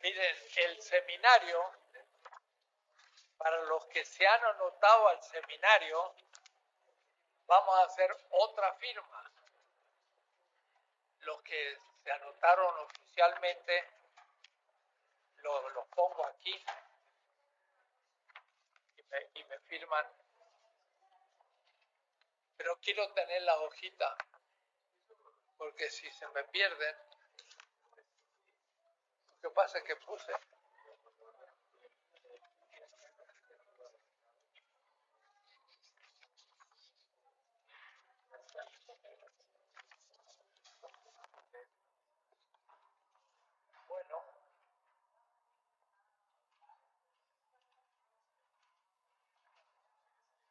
Miren, el seminario, para los que se han anotado al seminario, vamos a hacer otra firma. Los que se anotaron oficialmente, los pongo aquí y me firman. Pero quiero tener la hojita, porque si se me pierden, lo que pasa es que puse. Bueno,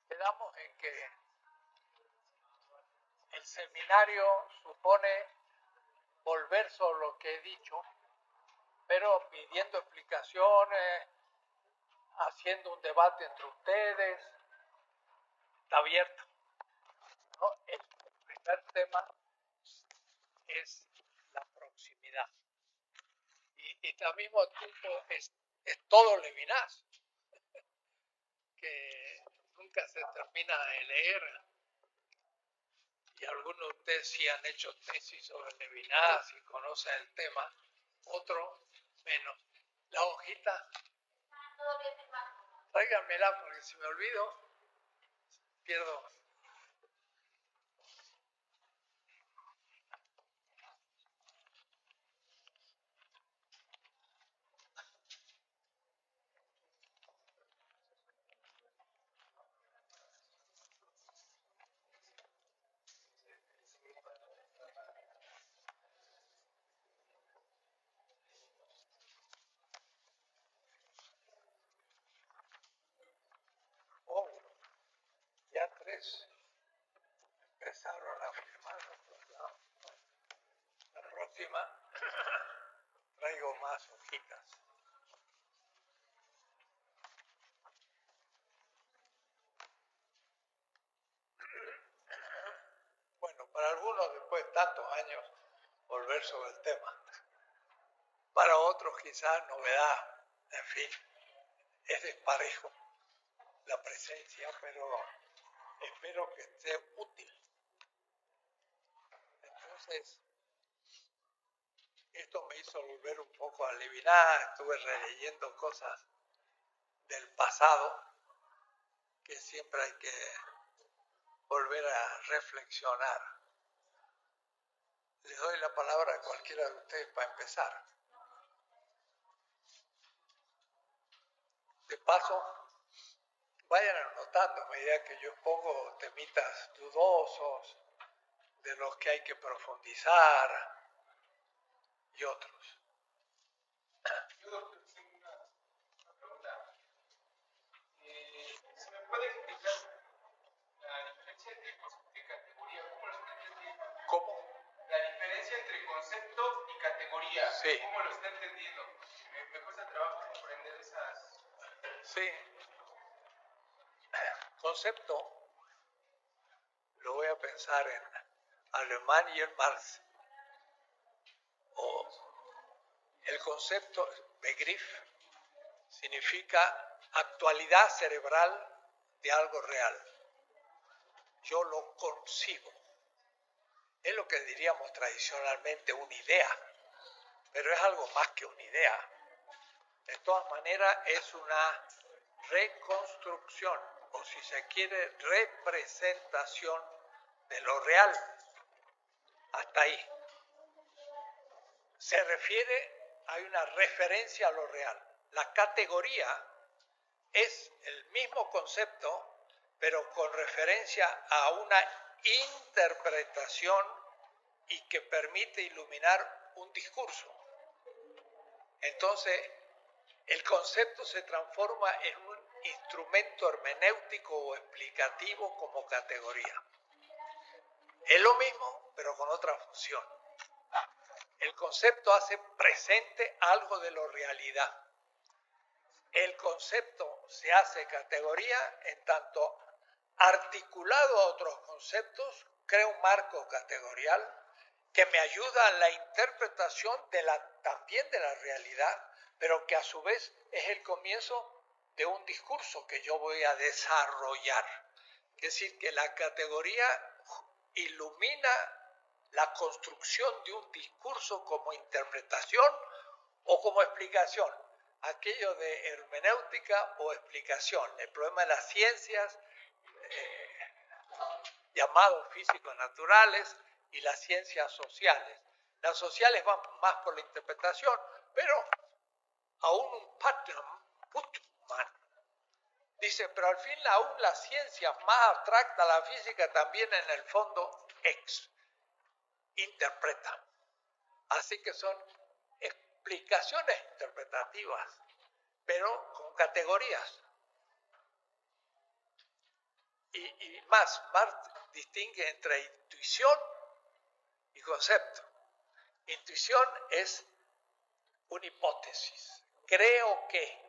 quedamos en que el seminario supone volver sobre lo que he dicho, pero pidiendo explicaciones, haciendo un debate entre ustedes, está abierto, ¿no? El primer tema es la proximidad. Y al mismo tiempo es todo Levinas, que nunca se termina de leer. Y algunos de ustedes sí han hecho tesis sobre Levinas y conocen el tema, otros menos. La hojita, tráiganmela porque si me olvido, pierdo. Oh, ya 3 empezaron a firmar. La próxima traigo más hojitas. Bueno, para algunos después de tantos años volver sobre el tema. Para otros quizás novedad, en fin, es desparejo la presencia, pero espero que esté útil. Entonces, esto me hizo volver un poco a Levinas, estuve releyendo cosas del pasado que siempre hay que volver a reflexionar. Les doy la palabra a cualquiera de ustedes para empezar. De paso, vayan anotando a medida que yo pongo temitas dudosos, de los que hay que profundizar y otros. Yo, doctor, tengo una pregunta. ¿Se me puede explicar la diferencia entre concepto y categoría? ¿Cómo lo está entendiendo? ¿Cómo? La diferencia entre concepto y categoría. Sí. ¿Cómo lo está entendiendo? Me cuesta trabajo comprender esas. Sí. Concepto, lo voy a pensar en alemán y en Marx. El concepto Begriff significa actualidad cerebral de algo real. Yo lo concibo. Es lo que diríamos tradicionalmente una idea, pero es algo más que una idea. De todas maneras, es una reconstrucción, o si se quiere, representación de lo real. Hasta ahí. Se refiere, hay una referencia a lo real. La categoría es el mismo concepto, pero con referencia a una interpretación y que permite iluminar un discurso. Entonces, el concepto se transforma en un instrumento hermenéutico o explicativo como categoría. Es lo mismo, pero con otra función. El concepto hace presente algo de la realidad. El concepto se hace categoría en tanto articulado a otros conceptos, crea un marco categorial que me ayuda en la interpretación también de la realidad, pero que a su vez es el comienzo de un discurso que yo voy a desarrollar. Es decir, que la categoría ilumina la construcción de un discurso como interpretación o como explicación. Aquello de hermenéutica o explicación. El problema de las ciencias, llamados físicos naturales, y las ciencias sociales. Las sociales van más por la interpretación, pero aún un Putman dice, pero al fin aún las ciencias más abstractas, la física también en el fondo interpreta. Así que son explicaciones interpretativas, pero con categorías. Y más distingue entre intuición y concepto. Intuición es una hipótesis. Creo que,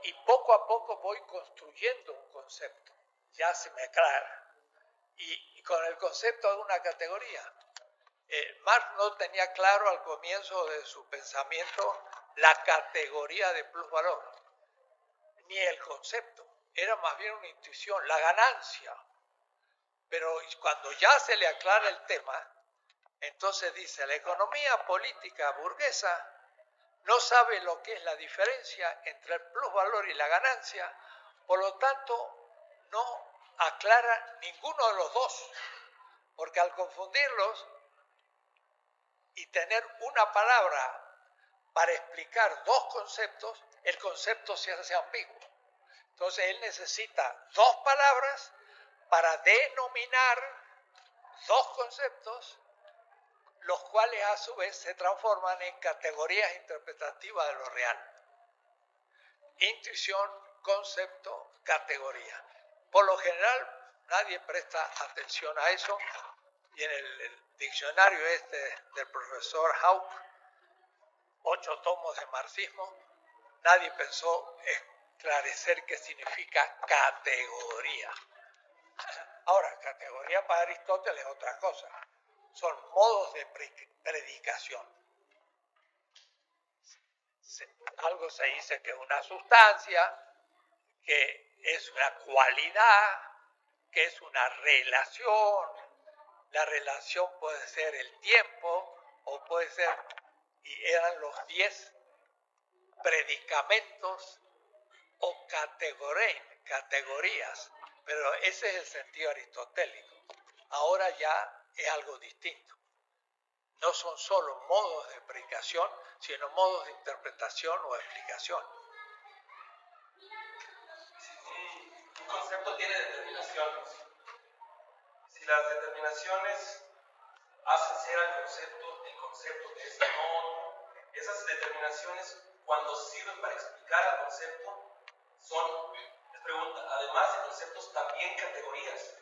y poco a poco voy construyendo un concepto. Ya se me aclara. Y con el concepto de una categoría. Marx no tenía claro al comienzo de su pensamiento la categoría de plusvalor, ni el concepto. Era más bien una intuición, la ganancia. Pero cuando ya se le aclara el tema, entonces dice, la economía política burguesa no sabe lo que es la diferencia entre el plusvalor y la ganancia, por lo tanto no aclara ninguno de los dos, porque al confundirlos y tener una palabra para explicar dos conceptos, el concepto se hace ambiguo. Entonces él necesita dos palabras para denominar dos conceptos, los cuales a su vez se transforman en categorías interpretativas de lo real. Intuición, concepto, categoría. Por lo general nadie presta atención a eso, y en el diccionario del profesor Hauck, 8 tomos de marxismo, nadie pensó esclarecer qué significa categoría. Ahora, categoría para Aristóteles es otra cosa. Son modos de predicación. Algo se dice que es una sustancia, que es una cualidad, que es una relación. La relación puede ser el tiempo o puede ser, y eran los 10 predicamentos o categorías, pero ese es el sentido aristotélico. Ahora ya es algo distinto. No son solo modos de predicación, sino modos de interpretación o explicación. Un concepto tiene determinaciones. Si las determinaciones hacen ser al concepto el concepto que es no, esas determinaciones cuando sirven para explicar al concepto son, les pregunta, además de conceptos también categorías.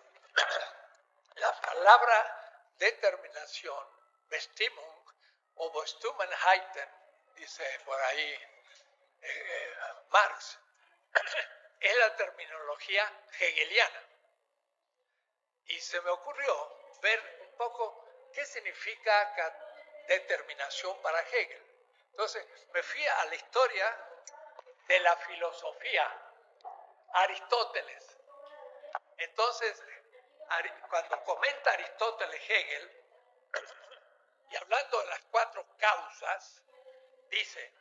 La palabra determinación, Bestimmung o Bestimmenheiten, dice por ahí Marx, es la terminología hegeliana. Y se me ocurrió ver un poco qué significa determinación para Hegel. Entonces me fui a la historia de la filosofía, Aristóteles. Entonces, cuando comenta Aristóteles Hegel, y hablando de las 4 causas, dice,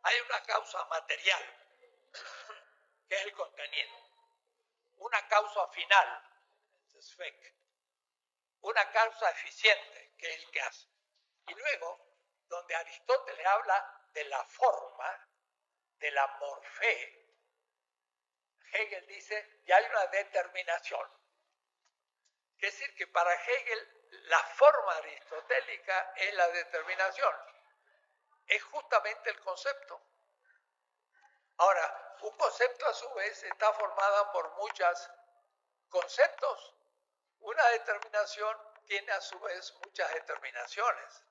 hay una causa material, que es el contenido, una causa final, una causa eficiente, que es el que hace. Y luego, donde Aristóteles habla de la forma, de la morfé, Hegel dice, y hay una determinación. Es decir, que para Hegel la forma aristotélica es la determinación. Es justamente el concepto. Ahora, un concepto a su vez está formado por muchos conceptos. Una determinación tiene a su vez muchas determinaciones.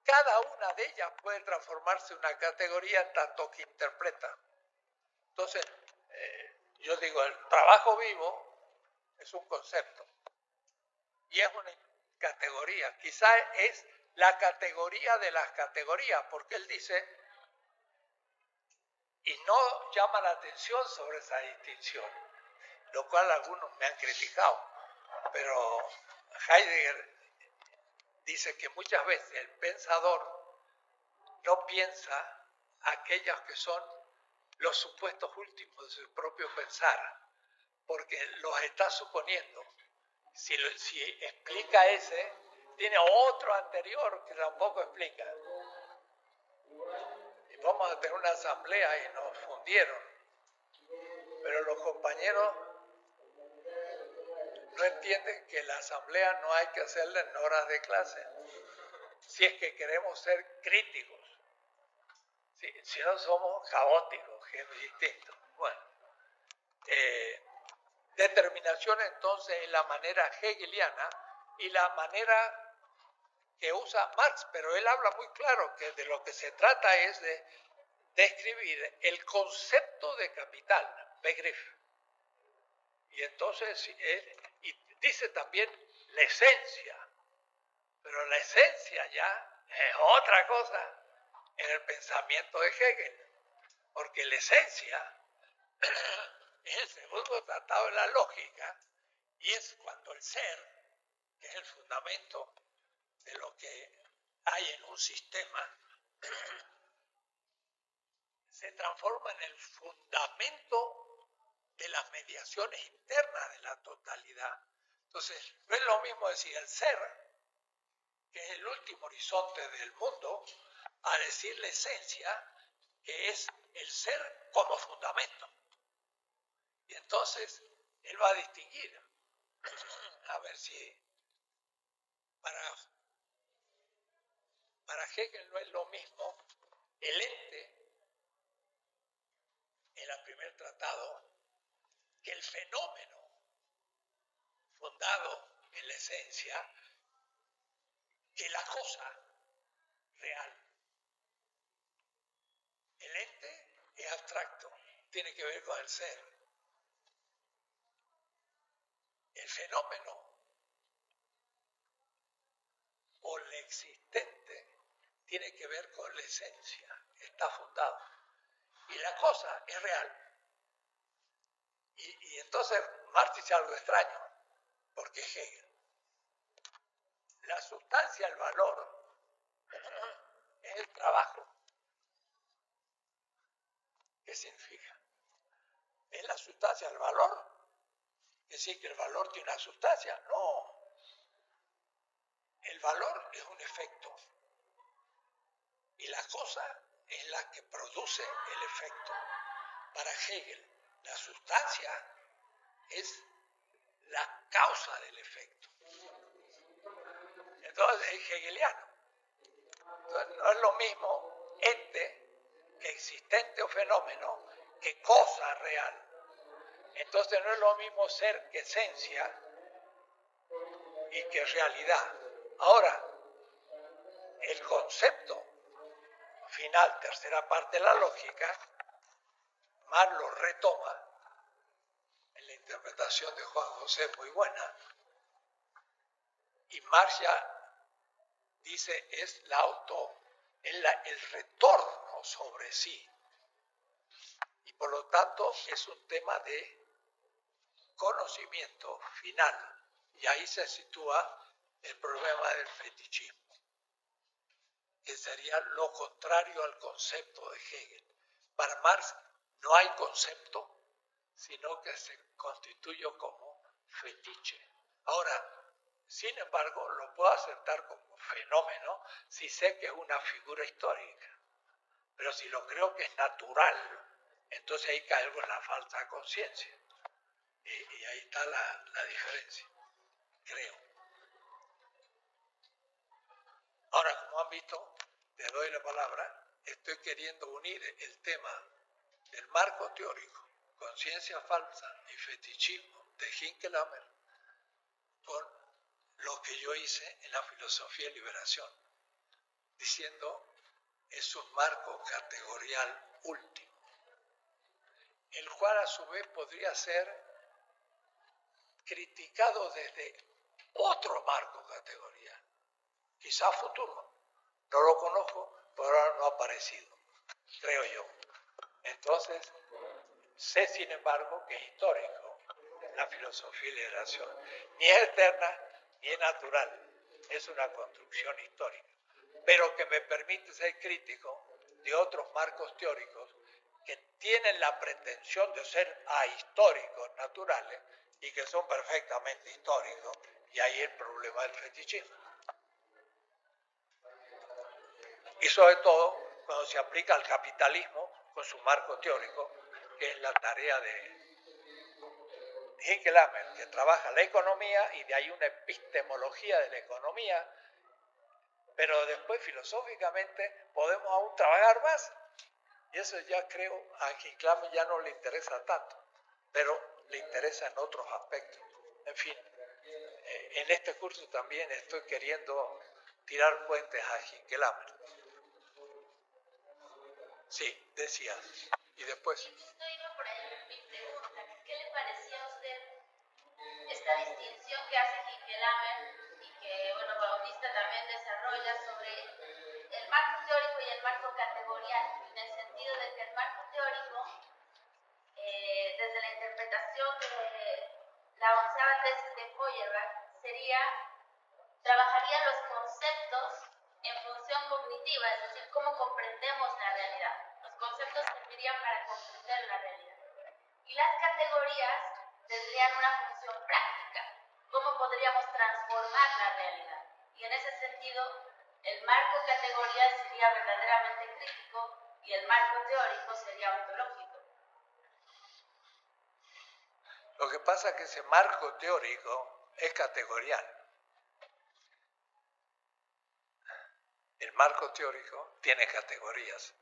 Cada una de ellas puede transformarse en una categoría en tanto que interpreta. Entonces, yo digo, el trabajo vivo es un concepto y es una categoría. Quizá es la categoría de las categorías, porque él dice, y no llama la atención sobre esa distinción, lo cual algunos me han criticado, pero Heidegger dice que muchas veces el pensador no piensa aquellos que son los supuestos últimos de su propio pensar, porque los está suponiendo. Si explica ese, tiene otro anterior que tampoco explica. Y vamos a tener una asamblea y nos fundieron. Pero los compañeros no entienden que la asamblea no hay que hacerla en horas de clase, si es que queremos ser críticos. Si no somos caóticos, que es distinto. Bueno, determinación entonces es la manera hegeliana y la manera que usa Marx, pero él habla muy claro que de lo que se trata es de describir el concepto de capital, Begriff. Y entonces y dice también la esencia, pero la esencia ya es otra cosa en el pensamiento de Hegel, porque la esencia es el segundo tratado de la lógica y es cuando el ser, que es el fundamento de lo que hay en un sistema, se transforma en el fundamento de las mediaciones internas de la totalidad. Entonces, no es lo mismo decir el ser, que es el último horizonte del mundo, a decir la esencia, que es el ser como fundamento. Y entonces, él va a distinguir, a ver si para Hegel no es lo mismo el ente, en el primer tratado, que el fenómeno fundado en la esencia, que la cosa real. El ente es abstracto, tiene que ver con el ser. El fenómeno o el existente tiene que ver con la esencia, está fundado. Y la cosa es real. Y entonces Marx dice algo extraño, porque Hegel, la sustancia, el valor, es el trabajo. ¿Qué significa? ¿Es la sustancia el valor? ¿Es decir que el valor tiene una sustancia? No. El valor es un efecto. Y la cosa es la que produce el efecto. Para Hegel, la sustancia es la causa del efecto. Entonces es hegeliano. Entonces, no es lo mismo ente que existente o fenómeno que cosa real. Entonces no es lo mismo ser que esencia y que realidad. Ahora, el concepto final, tercera parte de la lógica, Marx lo retoma en la interpretación de Juan José, muy buena, y Marx ya dice es el retorno sobre sí, y por lo tanto es un tema de conocimiento final, y ahí se sitúa el problema del fetichismo, que sería lo contrario al concepto de Hegel. Para Marx no hay concepto, sino que se constituye como fetiche. Ahora, sin embargo, lo puedo aceptar como fenómeno si sé que es una figura histórica. Pero si lo creo que es natural, entonces ahí caigo en la falsa conciencia. Y ahí está la diferencia, creo. Ahora, como han visto, te doy la palabra, estoy queriendo unir el tema del marco teórico, conciencia falsa y fetichismo de Hinkelhammer con lo que yo hice en la filosofía de liberación, diciendo es un marco categorial último, el cual a su vez podría ser criticado desde otro marco categorial, quizá futuro, no lo conozco, pero ahora no ha aparecido, creo yo. Entonces, sé sin embargo que es histórico la filosofía y la liberación. Ni es eterna ni es natural, es una construcción histórica, pero que me permite ser crítico de otros marcos teóricos que tienen la pretensión de ser ahistóricos naturales y que son perfectamente históricos, y ahí el problema del fetichismo. Y sobre todo cuando se aplica al capitalismo con su marco teórico, que es la tarea de Hinkelhammer, que trabaja la economía y de ahí una epistemología de la economía, pero después filosóficamente podemos aún trabajar más. Y eso ya creo a Hinkelhammer ya no le interesa tanto, pero le interesa en otros aspectos. En fin, en este curso también estoy queriendo tirar puentes a Hinkelhammer. Sí, decías. Y después. Justo iba por ahí mi pregunta. ¿Qué le parecía a usted esta distinción que hace Hinkelhammer y que, bueno, Bautista también desarrolla sobre el marco teórico y el marco categorial? En el sentido de que el marco teórico, desde la interpretación de la 11ª tesis de Feuerbach, trabajaría los conceptos en función cognitiva, es decir, cómo comprendemos la realidad. Los conceptos servirían para comprender la realidad. Y las categorías tendrían una función práctica. ¿Cómo podríamos transformar la realidad? Y en ese sentido, el marco categorial sería verdaderamente crítico y el marco teórico sería ontológico. Lo que pasa es que ese marco teórico es categorial. El marco teórico tiene categorías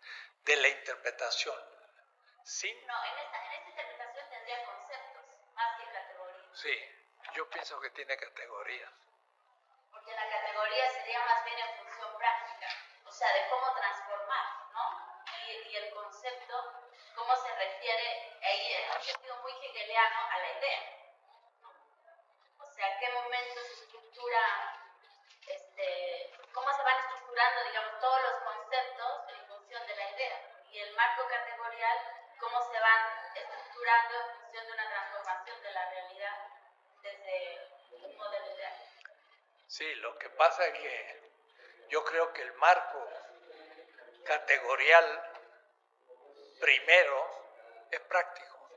de la interpretación. No, en esta interpretación tendría conceptos más que categorías. Sí, yo pienso que tiene categorías. Porque la categoría sería más bien en función práctica, o sea, de cómo transformar, ¿no? Y el concepto, cómo se refiere, ahí en un sentido muy hegeliano, a la idea, ¿no? O sea, ¿qué momento se estructura, cómo se van estructurando, digamos, todos los conceptos en función de la idea? Y el marco categorial, cómo se van estructurando en función de una transformación de la realidad desde un modelo ideal. Sí, lo que pasa es que yo creo que el marco categorial primero es práctico.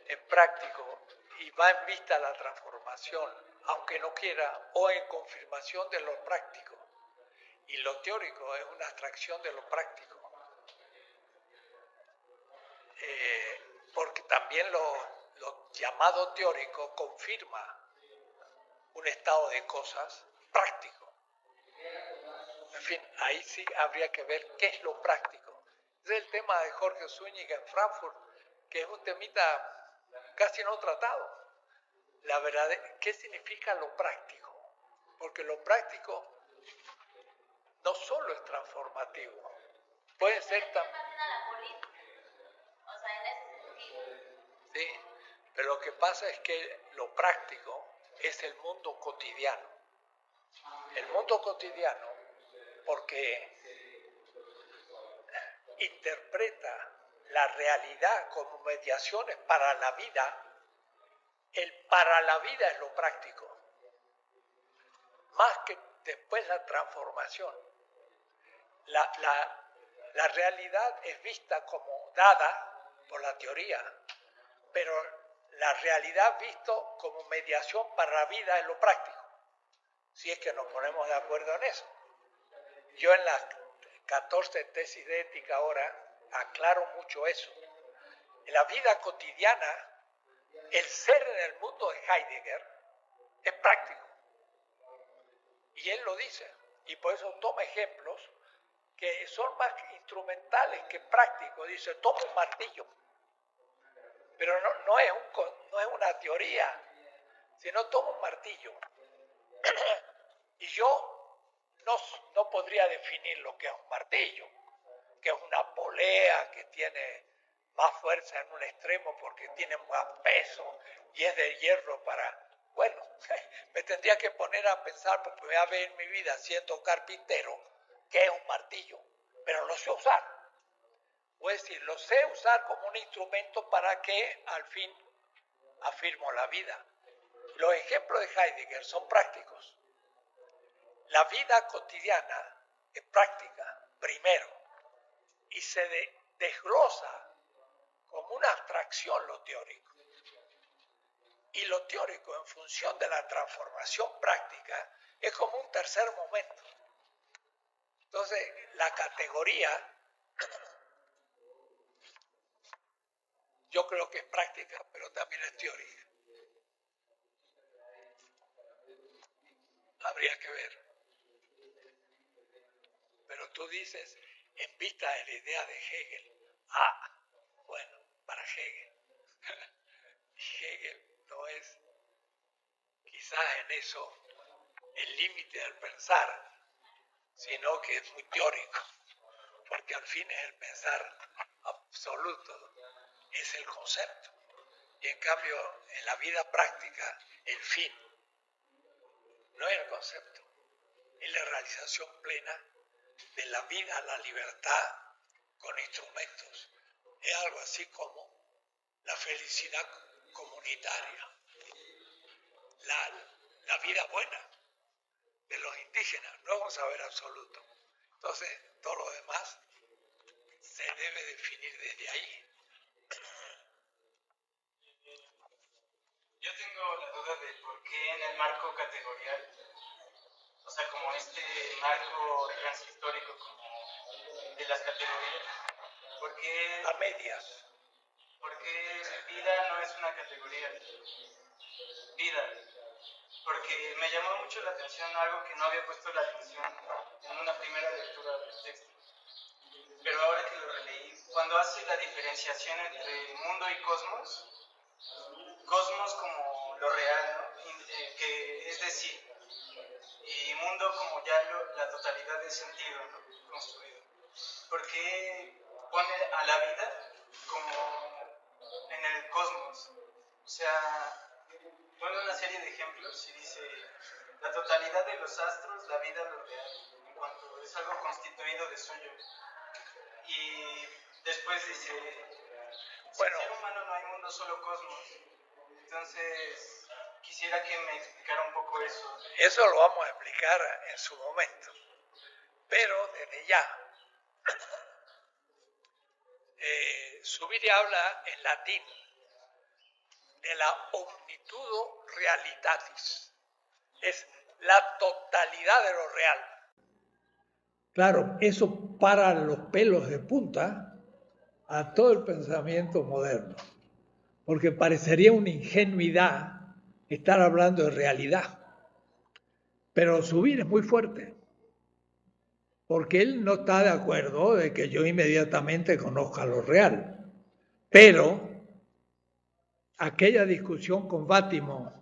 Es práctico y va en vista a la transformación, aunque no quiera, o en confirmación de lo práctico. Y lo teórico es una abstracción de lo práctico. Porque también lo llamado teórico confirma un estado de cosas práctico. En fin, ahí sí habría que ver qué es lo práctico. Es el tema de Jorge Zúñiga en Frankfurt, que es un temita casi no tratado. La verdad, ¿qué significa lo práctico? Porque lo práctico no solo es transformativo, puede ser también... la política, o sea, en ese sentido. Sí, pero lo que pasa es que lo práctico es el mundo cotidiano. El mundo cotidiano, porque interpreta la realidad como mediaciones para la vida. El para la vida es lo práctico, más que después la transformación. La realidad es vista como dada por la teoría, pero la realidad visto como mediación para la vida es lo práctico, si es que nos ponemos de acuerdo en eso. Yo en las 14 tesis de ética ahora aclaro mucho eso. En la vida cotidiana, el ser en el mundo de Heidegger es práctico. Y él lo dice. Y por eso toma ejemplos que son más instrumentales que prácticos. Dice, toma un martillo. Pero no es una teoría, sino toma un martillo. Y yo no podría definir lo que es un martillo, que es una polea que tiene más fuerza en un extremo porque tiene más peso y es de hierro para... Bueno, me tendría que poner a pensar por primera vez en mi vida siendo carpintero, que es un martillo, pero lo sé usar. Puedo decir, lo sé usar como un instrumento para que al fin afirmo la vida. Los ejemplos de Heidegger son prácticos. La vida cotidiana es práctica, primero, y se desglosa como una abstracción lo teórico. Y lo teórico, en función de la transformación práctica, es como un tercer momento. Entonces, la categoría, yo creo que es práctica, pero también es teórica. Habría que ver. Pero tú dices, en vista de la idea de Hegel, bueno, para Hegel. Hegel no es quizás en eso el límite del pensar, sino que es muy teórico, porque al fin es el pensar absoluto, es el concepto. Y en cambio, en la vida práctica, el fin no es el concepto, es la realización plena de la vida, la libertad con instrumentos. Es algo así como la felicidad comunitaria, la vida buena de los indígenas, no es un saber absoluto. Entonces, todo lo demás se debe definir desde ahí. Yo tengo la duda de por qué en el marco categorial, o sea, como este marco transhistórico como de las categorías, ¿por qué A medias. Porque vida no es una categoría. Vida. Porque me llamó mucho la atención algo que no había puesto la atención en una primera lectura del texto. Pero ahora que lo releí, cuando hace la diferenciación entre mundo y cosmos, cosmos como lo real, ¿no? Que es decir, y mundo como ya la totalidad de sentido, ¿no? Construido. ¿Por qué pone a la vida como en el cosmos? O sea, pone una serie de ejemplos y dice la totalidad de los astros, la vida lo real, en cuanto es algo constituido de suyo. Y después dice, Bueno, sin ser humano no hay mundo, solo cosmos. Entonces, quisiera que me explicara un poco eso. Eso lo vamos a explicar en su momento. Pero desde ya, Zubiri habla en latín de la omnitudo realitatis. Es la totalidad de lo real. Claro, eso para los pelos de punta a todo el pensamiento moderno, porque parecería una ingenuidad estar hablando de realidad. Pero Zubiri es muy fuerte, porque él no está de acuerdo de que yo inmediatamente conozca lo real. Pero aquella discusión con Bátimo,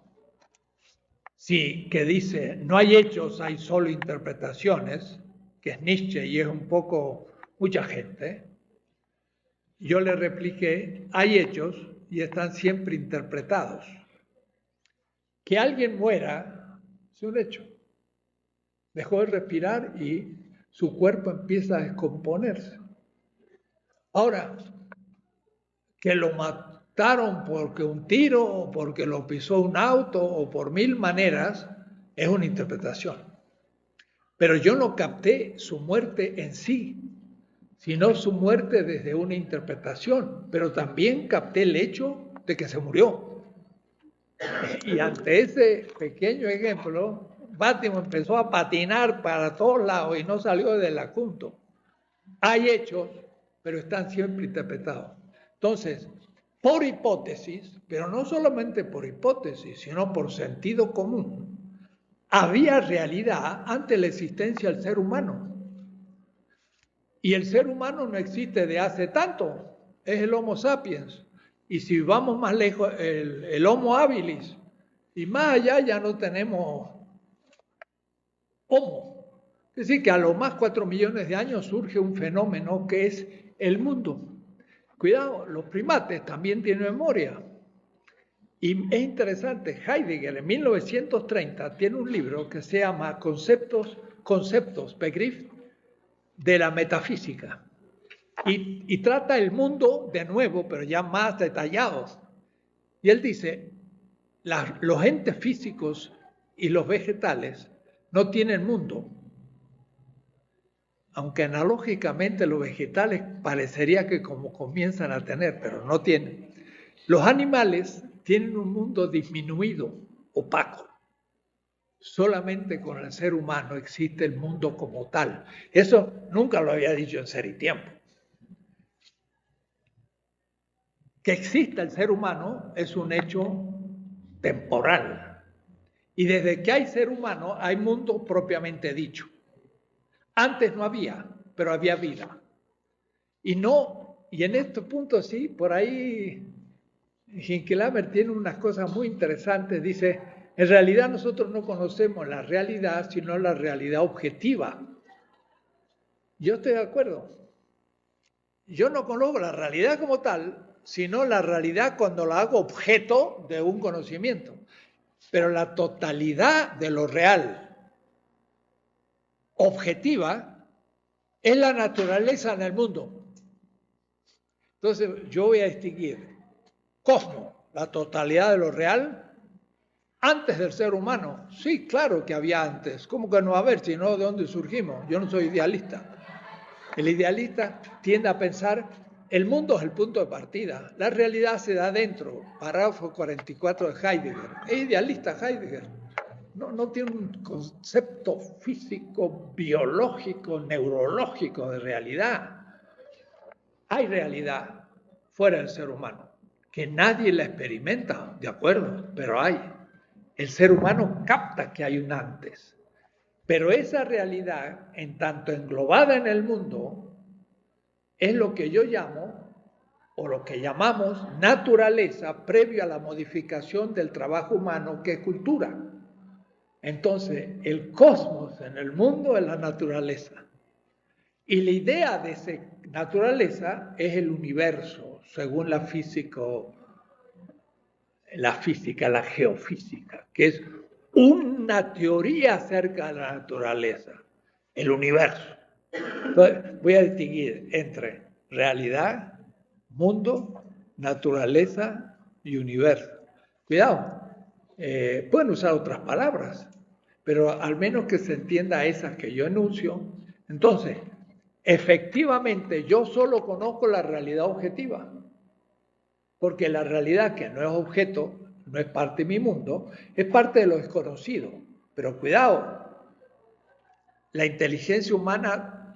sí, que dice, no hay hechos, hay solo interpretaciones, que es Nietzsche y es un poco mucha gente, yo le repliqué, hay hechos y están siempre interpretados. Que alguien muera es un hecho. Dejó de respirar y su cuerpo empieza a descomponerse. Ahora, que lo mataron porque un tiro o porque lo pisó un auto o por mil maneras, es una interpretación. Pero yo no capté su muerte en sí, sino su muerte desde una interpretación, pero también capté el hecho de que se murió. Y ante ese pequeño ejemplo, Bátimo empezó a patinar para todos lados y no salió del asunto. Hay hechos, pero están siempre interpretados. Entonces, por hipótesis, pero no solamente por hipótesis, sino por sentido común, había realidad ante la existencia del ser humano. Y el ser humano no existe de hace tanto, es el Homo sapiens. Y si vamos más lejos, el Homo habilis, y más allá ya no tenemos Homo. Es decir, que a lo más 4 millones de años surge un fenómeno que es el mundo. Cuidado, los primates también tienen memoria. Y es interesante, Heidegger en 1930 tiene un libro que se llama Conceptos, Begriff de la metafísica. y trata el mundo de nuevo, pero ya más detallados. Y él dice, los entes físicos y los vegetales no tienen mundo, aunque analógicamente los vegetales parecería que como comienzan a tener, pero no tienen. Los animales tienen un mundo disminuido, opaco. Solamente con el ser humano existe el mundo como tal. Eso nunca lo había dicho en Ser y Tiempo. Que exista el ser humano es un hecho temporal. Y desde que hay ser humano hay mundo propiamente dicho. Antes no había, pero había vida. Y en este punto sí, por ahí Hincklhamer tiene unas cosas muy interesantes. Dice, en realidad nosotros no conocemos la realidad, sino la realidad objetiva. Yo estoy de acuerdo. Yo no conozco la realidad como tal, sino la realidad cuando la hago objeto de un conocimiento. Pero la totalidad de lo real, objetiva, es la naturaleza en el mundo. Entonces yo voy a distinguir cosmos, la totalidad de lo real, antes del ser humano. Sí, claro que había antes. ¿Cómo que no va a haber? Si no, ¿de dónde surgimos? Yo no soy idealista. El idealista tiende a pensar, el mundo es el punto de partida. La realidad se da dentro. Párrafo 44 de Heidegger. Es idealista Heidegger. No tiene un concepto físico, biológico, neurológico de realidad. Hay realidad fuera del ser humano, que nadie la experimenta, de acuerdo, pero hay. El ser humano capta que hay un antes. Pero esa realidad, en tanto englobada en el mundo, es lo que yo llamo, o lo que llamamos, naturaleza previo a la modificación del trabajo humano, que es cultura. Entonces, el cosmos en el mundo es la naturaleza. Y la idea de esa naturaleza es el universo, según la física, la geofísica, que es una teoría acerca de la naturaleza, el universo. Entonces, voy a distinguir entre realidad, mundo, naturaleza y universo. Cuidado, pueden usar otras palabras, pero al menos que se entienda esas que yo enuncio. Entonces, efectivamente, yo solo conozco la realidad objetiva, porque la realidad que no es objeto, no es parte de mi mundo, es parte de lo desconocido. Pero cuidado, la inteligencia humana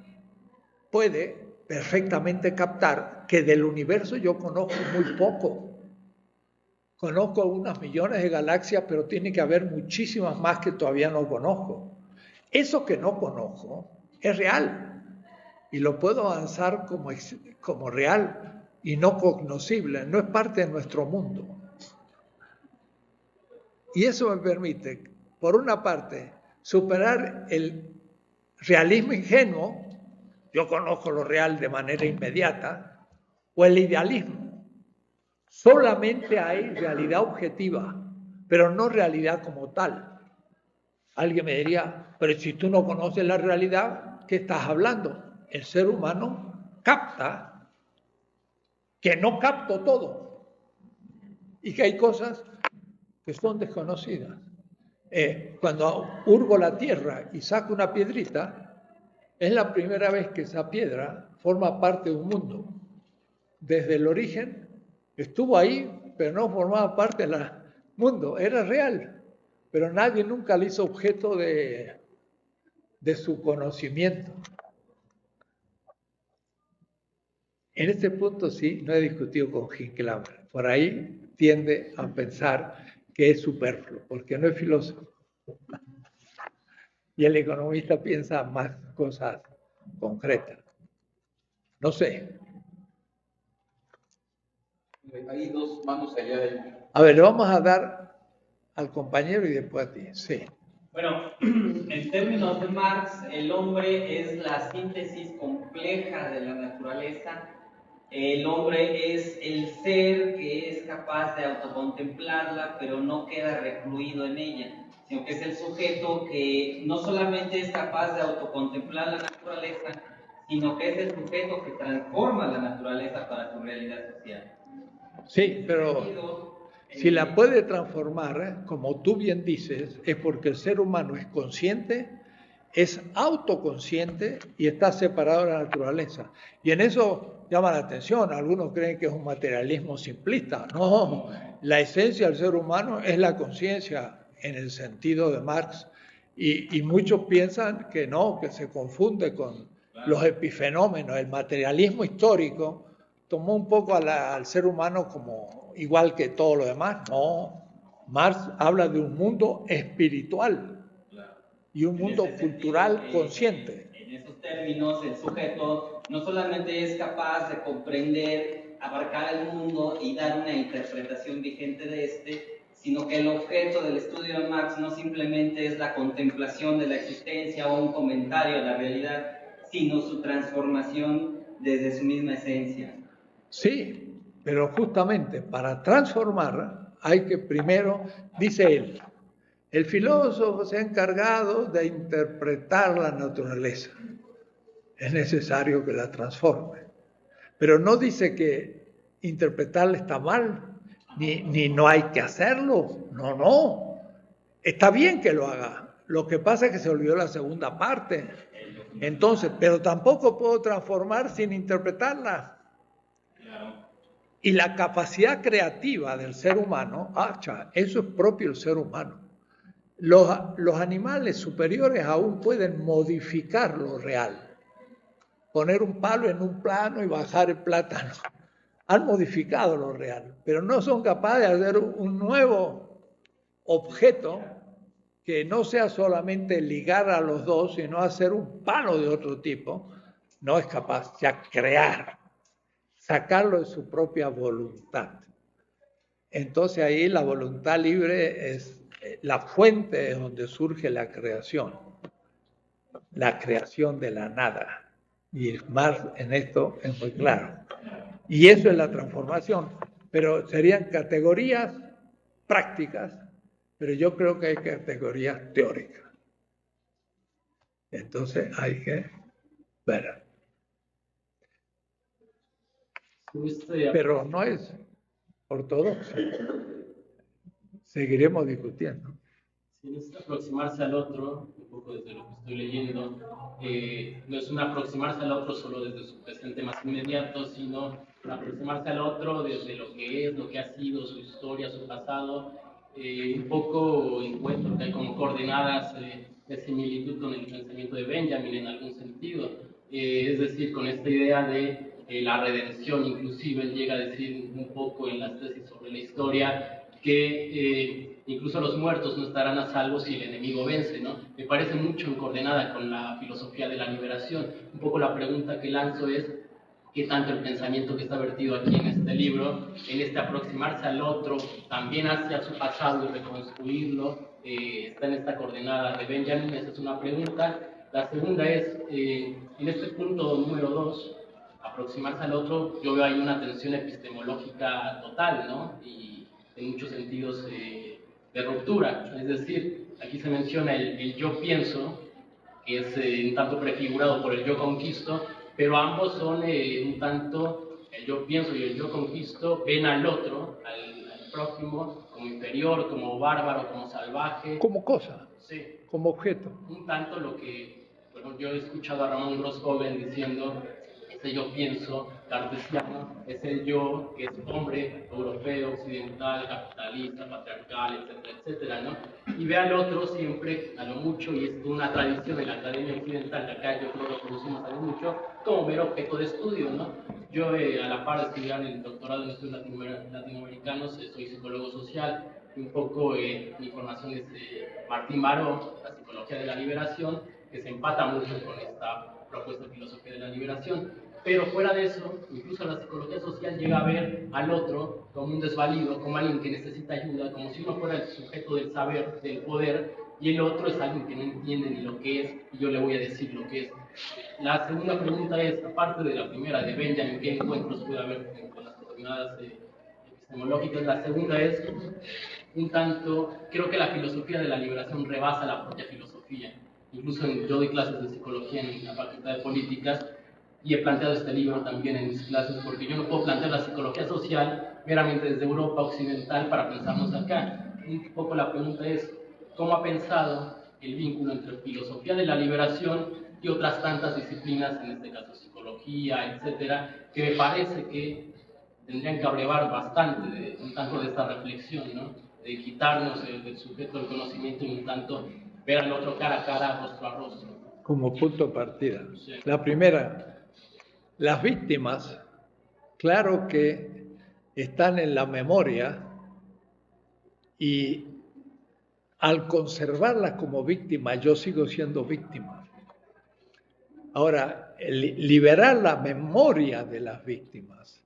puede perfectamente captar que del universo yo conozco muy poco. Conozco unas millones de galaxias, pero tiene que haber muchísimas más que todavía no conozco. Eso que no conozco es real y lo puedo avanzar como real y no cognoscible, no es parte de nuestro mundo. Y eso me permite, por una parte, superar el realismo ingenuo, yo conozco lo real de manera inmediata, o el idealismo. Solamente hay realidad objetiva, pero no realidad como tal. Alguien me diría, pero si tú no conoces la realidad, ¿qué estás hablando? El ser humano capta que no capto todo y que hay cosas que son desconocidas. Cuando hurgo la tierra y saco una piedrita, es la primera vez que esa piedra forma parte de un mundo. Desde el origen estuvo ahí, pero no formaba parte del mundo, era real, pero nadie nunca le hizo objeto de su conocimiento. En este punto sí, no he discutido con Hincklhamer. Por ahí tiende a pensar que es superfluo, porque no es filósofo. Y el economista piensa más cosas concretas. No sé. Hay dos manos allá. A ver, le vamos a dar al compañero y después a ti. Sí. Bueno, en términos de Marx, el hombre es la síntesis compleja de la naturaleza. El hombre es el ser que es capaz de autocontemplarla, pero no queda recluido en ella, sino que es el sujeto que no solamente es capaz de autocontemplar la naturaleza, sino que es el sujeto que transforma la naturaleza para su realidad social. Sí, pero si la puede transformar, como tú bien dices, es porque el ser humano es consciente, es autoconsciente y está separado de la naturaleza. Y en eso llama la atención. Algunos creen que es un materialismo simplista. No, la esencia del ser humano es la conciencia en el sentido de Marx. Y muchos piensan que no, que se confunde con los epifenómenos. El materialismo histórico tomó un poco al ser humano como igual que todo lo demás. No, Marx habla de un mundo espiritual y un mundo cultural consciente. En esos términos, el sujeto no solamente es capaz de comprender, abarcar el mundo y dar una interpretación vigente de este, sino que el objeto del estudio de Marx no simplemente es la contemplación de la existencia o un comentario a la realidad, sino su transformación desde su misma esencia. Sí, pero justamente para transformar hay que primero, dice él, el filósofo se ha encargado de interpretar la naturaleza. Es necesario que la transforme. Pero no dice que interpretarla está mal, ni no hay que hacerlo. No. Está bien que lo haga. Lo que pasa es que se olvidó la segunda parte. Entonces, pero tampoco puedo transformar sin interpretarla. Y la capacidad creativa del ser humano, eso es propio del ser humano. Los animales superiores aún pueden modificar lo real. Poner un palo en un plano y bajar el plátano. Han modificado lo real, pero no son capaces de hacer un nuevo objeto que no sea solamente ligar a los dos, sino hacer un palo de otro tipo. No es capaz de crear, sacarlo de su propia voluntad. Entonces ahí la voluntad libre es la fuente de donde surge la creación de la nada. Y Marx en esto es muy claro. Y eso es la transformación. Pero serían categorías prácticas, pero yo creo que hay categorías teóricas. Entonces hay que ver. Pero no es ortodoxo. Seguiremos discutiendo. Sí, es aproximarse al otro, un poco desde lo que estoy leyendo, no es un aproximarse al otro solo desde su presente más inmediato, sino aproximarse al otro desde lo que es, lo que ha sido, su historia, su pasado. Un poco encuentro que hay como coordenadas de similitud con el pensamiento de Benjamin en algún sentido, es decir, con esta idea de la redención. Inclusive él llega a decir un poco en las tesis sobre la historia que incluso los muertos no estarán a salvo si el enemigo vence, ¿no? Me parece mucho en coordenada con la filosofía de la liberación. Un poco la pregunta que lanzo es qué tanto el pensamiento que está vertido aquí en este libro, en este aproximarse al otro, también hacia su pasado y reconstruirlo, está en esta coordenada de Benjamin. Esa es una pregunta. La segunda es, en este punto número 2, aproximarse al otro, yo veo ahí una tensión epistemológica total, ¿no? Y en muchos sentidos de ruptura. Es decir, aquí se menciona el yo pienso, que es un tanto prefigurado por el yo conquisto, pero ambos son un tanto, el yo pienso y el yo conquisto ven al otro, al prójimo, como inferior, como bárbaro, como salvaje. Como cosa, sí, como objeto. Un tanto lo que, bueno, yo he escuchado a Ramón Grosjoven diciendo, ese yo pienso cartesiano es el yo que es hombre, europeo, occidental, capitalista, patriarcal, etcétera, etcétera, ¿no? Y ve al otro siempre, a lo mucho, y es una tradición en la academia occidental, que acá yo creo que lo producimos a lo mucho, como mero objeto de estudio, ¿no? Yo, a la par de estudiar el doctorado en estudios latinoamericanos, soy psicólogo social, y un poco mi formación es Martín Baró, la psicología de la liberación, que se empata mucho con esta propuesta de filosofía de la liberación. Pero fuera de eso, incluso la psicología social llega a ver al otro como un desvalido, como alguien que necesita ayuda, como si uno fuera el sujeto del saber, del poder, y el otro es alguien que no entiende ni lo que es, y yo le voy a decir lo que es. La segunda pregunta es, aparte de la primera de Benjamin, ¿qué encuentros puede haber con las coordenadas epistemológicas? La segunda es, un tanto, creo que la filosofía de la liberación rebasa la propia filosofía. Incluso yo doy clases de psicología en la Facultad de Políticas, y he planteado este libro también en mis clases, porque yo no puedo plantear la psicología social meramente desde Europa occidental para pensarnos acá. Un poco la pregunta es, ¿cómo ha pensado el vínculo entre filosofía de la liberación y otras tantas disciplinas, en este caso psicología, etcétera, que me parece que tendrían que abrevar bastante un tanto de esta reflexión, ¿no? De quitarnos del sujeto del conocimiento y un tanto ver al otro cara a cara, rostro a rostro. Como punto de partida. Sí. La primera, las víctimas, claro que están en la memoria y al conservarlas como víctimas, yo sigo siendo víctima. Ahora, liberar la memoria de las víctimas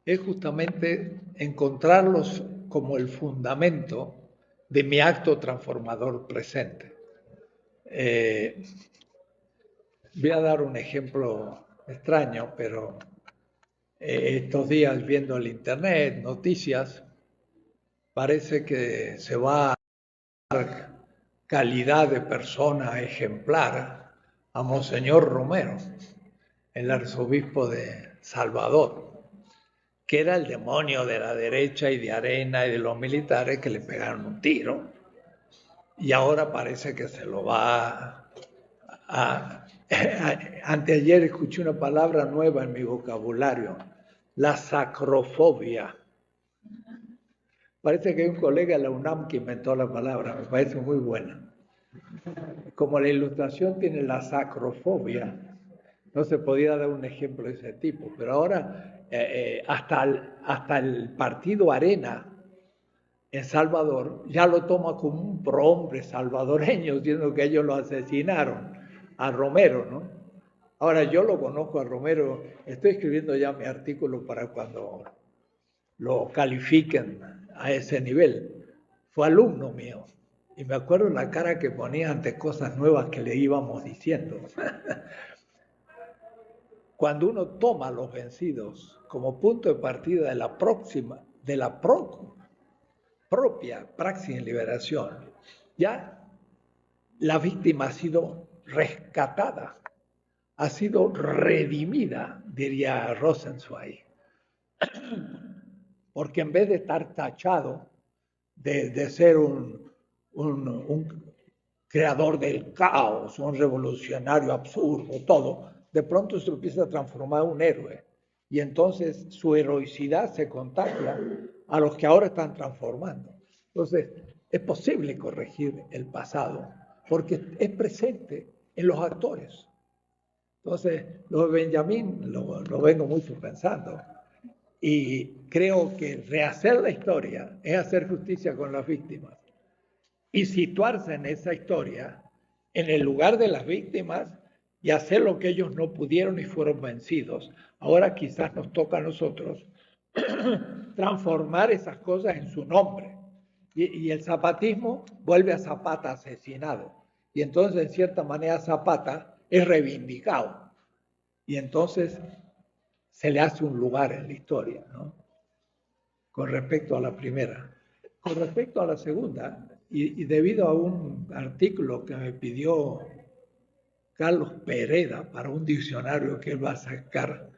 es justamente encontrarlos como el fundamento de mi acto transformador presente. Voy a dar un ejemplo extraño, pero estos días viendo el internet, noticias, parece que se va a dar calidad de persona ejemplar a Monseñor Romero, el arzobispo de Salvador, que era el demonio de la derecha y de Arena y de los militares que le pegaron un tiro, y ahora parece que se lo va a anteayer escuché una palabra nueva en mi vocabulario, la sacrofobia. Parece que hay un colega de la UNAM que inventó la palabra, me parece muy buena. Como la ilustración tiene la sacrofobia, no se podía dar un ejemplo de ese tipo, pero ahora hasta el partido Arena en Salvador ya lo toma como un prohombre salvadoreño, diciendo que ellos lo asesinaron a Romero, ¿no? Ahora yo lo conozco a Romero, estoy escribiendo ya mi artículo para cuando lo califiquen a ese nivel. Fue alumno mío y me acuerdo la cara que ponía ante cosas nuevas que le íbamos diciendo. Cuando uno toma a los vencidos como punto de partida de la propia praxis en liberación, ya la víctima ha sido rescatada, ha sido redimida, diría Rosenzweig, porque en vez de estar tachado de ser un creador del caos, un revolucionario absurdo, todo, de pronto se empieza a transformar en un héroe. Y entonces su heroicidad se contagia a los que ahora están transformando. Entonces, es posible corregir el pasado, porque es presente en los actores. Entonces, lo de Benjamín lo vengo mucho pensando. Y creo que rehacer la historia es hacer justicia con las víctimas y situarse en esa historia, en el lugar de las víctimas y hacer lo que ellos no pudieron y fueron vencidos. Ahora quizás nos toca a nosotros transformar esas cosas en su nombre. Y el zapatismo vuelve a Zapata asesinado. Y entonces, en cierta manera, Zapata es reivindicado. Y entonces se le hace un lugar en la historia, ¿no? Con respecto a la primera. Con respecto a la segunda, y debido a un artículo que me pidió Carlos Pereda para un diccionario que él va a sacar,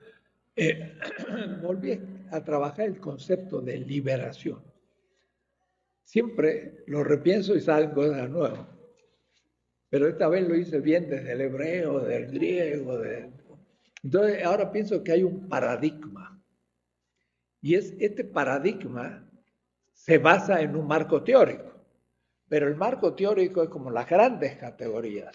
volví a trabajar el concepto de liberación. Siempre lo repienso y salen cosas nuevas, pero esta vez lo hice bien desde el hebreo, del griego. Entonces ahora pienso que hay un paradigma, y este paradigma se basa en un marco teórico, pero el marco teórico es como las grandes categorías.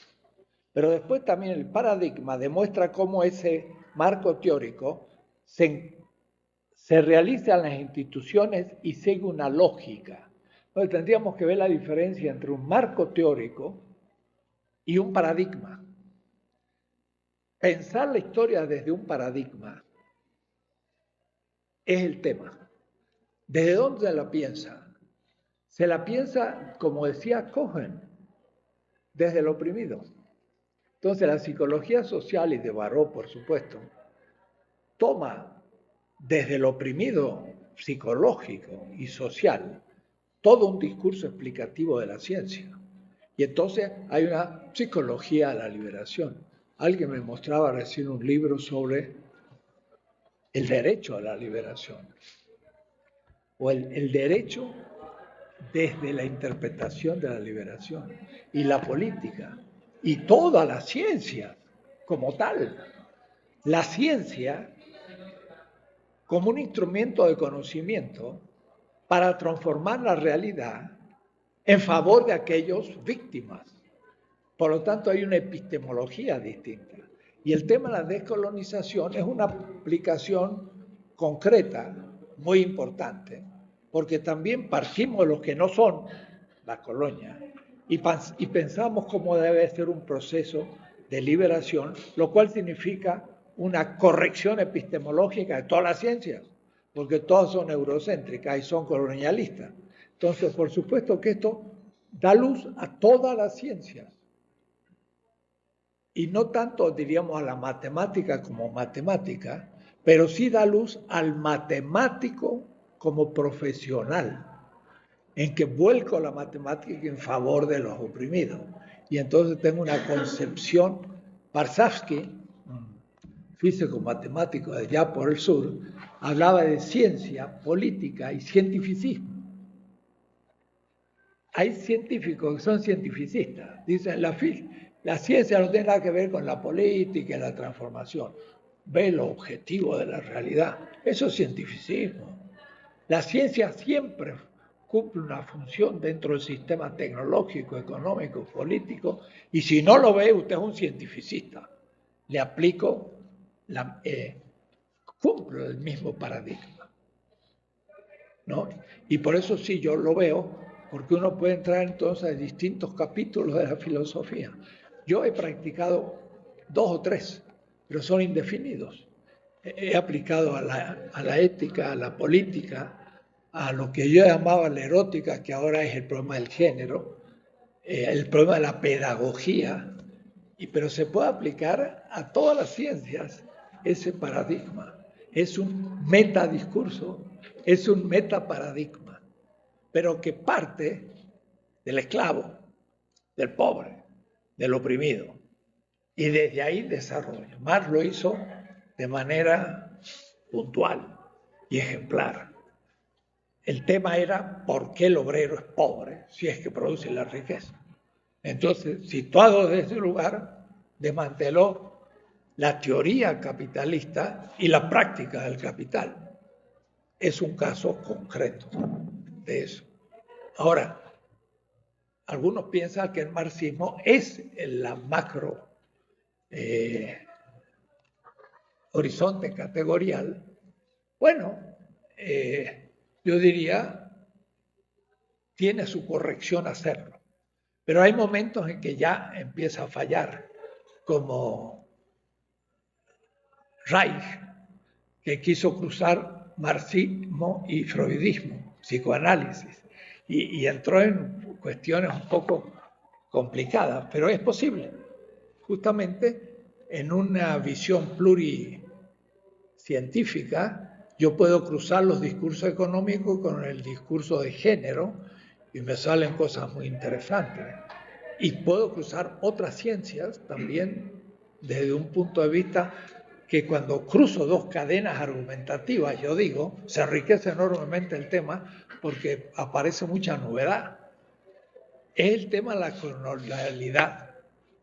Pero después también el paradigma demuestra cómo ese marco teórico se realiza en las instituciones y sigue una lógica. Entonces tendríamos que ver la diferencia entre un marco teórico y un paradigma. Pensar la historia desde un paradigma es el tema. ¿Desde dónde se la piensa? Se la piensa, como decía Cohen, desde el oprimido. Entonces la psicología social y de Baró, por supuesto, toma desde el oprimido psicológico y social todo un discurso explicativo de la ciencia. Y entonces hay una psicología de la liberación. Alguien me mostraba recién un libro sobre el derecho a la liberación, o el derecho desde la interpretación de la liberación, y la política, y toda la ciencia como tal. La ciencia como un instrumento de conocimiento para transformar la realidad en favor de aquellos víctimas. Por lo tanto, hay una epistemología distinta. Y el tema de la descolonización es una aplicación concreta, muy importante, porque también partimos de los que no son la colonia y pensamos cómo debe ser un proceso de liberación, lo cual significa una corrección epistemológica de todas las ciencias, porque todas son eurocéntricas y son colonialistas. Entonces, por supuesto que esto da luz a todas las ciencias, y no tanto, diríamos, a la matemática como matemática, pero sí da luz al matemático como profesional, en que vuelco la matemática en favor de los oprimidos. Y entonces tengo una concepción. Warshawski, físico matemático de allá por el sur, hablaba de ciencia, política y cientificismo. Hay científicos que son cientificistas, dicen la ciencia no tiene nada que ver con la política y la transformación, ve lo objetivo de la realidad, eso es cientificismo. La ciencia siempre cumple una función dentro del sistema tecnológico, económico, político, y si no lo ve, usted es un cientificista. Le aplico, cumplo el mismo paradigma, ¿no? Y por eso sí, yo lo veo, porque uno puede entrar entonces a distintos capítulos de la filosofía. Yo he practicado 2 o 3, pero son indefinidos. He aplicado a la ética, a la política, a lo que yo llamaba la erótica, que ahora es el problema del género, el problema de la pedagogía, pero se puede aplicar a todas las ciencias ese paradigma. Es un metadiscurso, es un metaparadigma, pero que parte del esclavo, del pobre, del oprimido, y desde ahí desarrolla. Marx lo hizo de manera puntual y ejemplar. El tema era por qué el obrero es pobre si es que produce la riqueza. Entonces, situado desde ese lugar, desmanteló la teoría capitalista y la práctica del capital. Es un caso concreto de eso. Ahora, algunos piensan que el marxismo es la macro horizonte categorial. Bueno, yo diría, tiene su corrección hacerlo. Pero hay momentos en que ya empieza a fallar, como Reich, que quiso cruzar marxismo y freudismo, psicoanálisis, y entró en cuestiones un poco complicadas, pero es posible. Justamente en una visión pluricientífica, yo puedo cruzar los discursos económicos con el discurso de género y me salen cosas muy interesantes. Y puedo cruzar otras ciencias también desde un punto de vista que cuando cruzo 2 cadenas argumentativas, yo digo, se enriquece enormemente el tema porque aparece mucha novedad. Es el tema de la colonialidad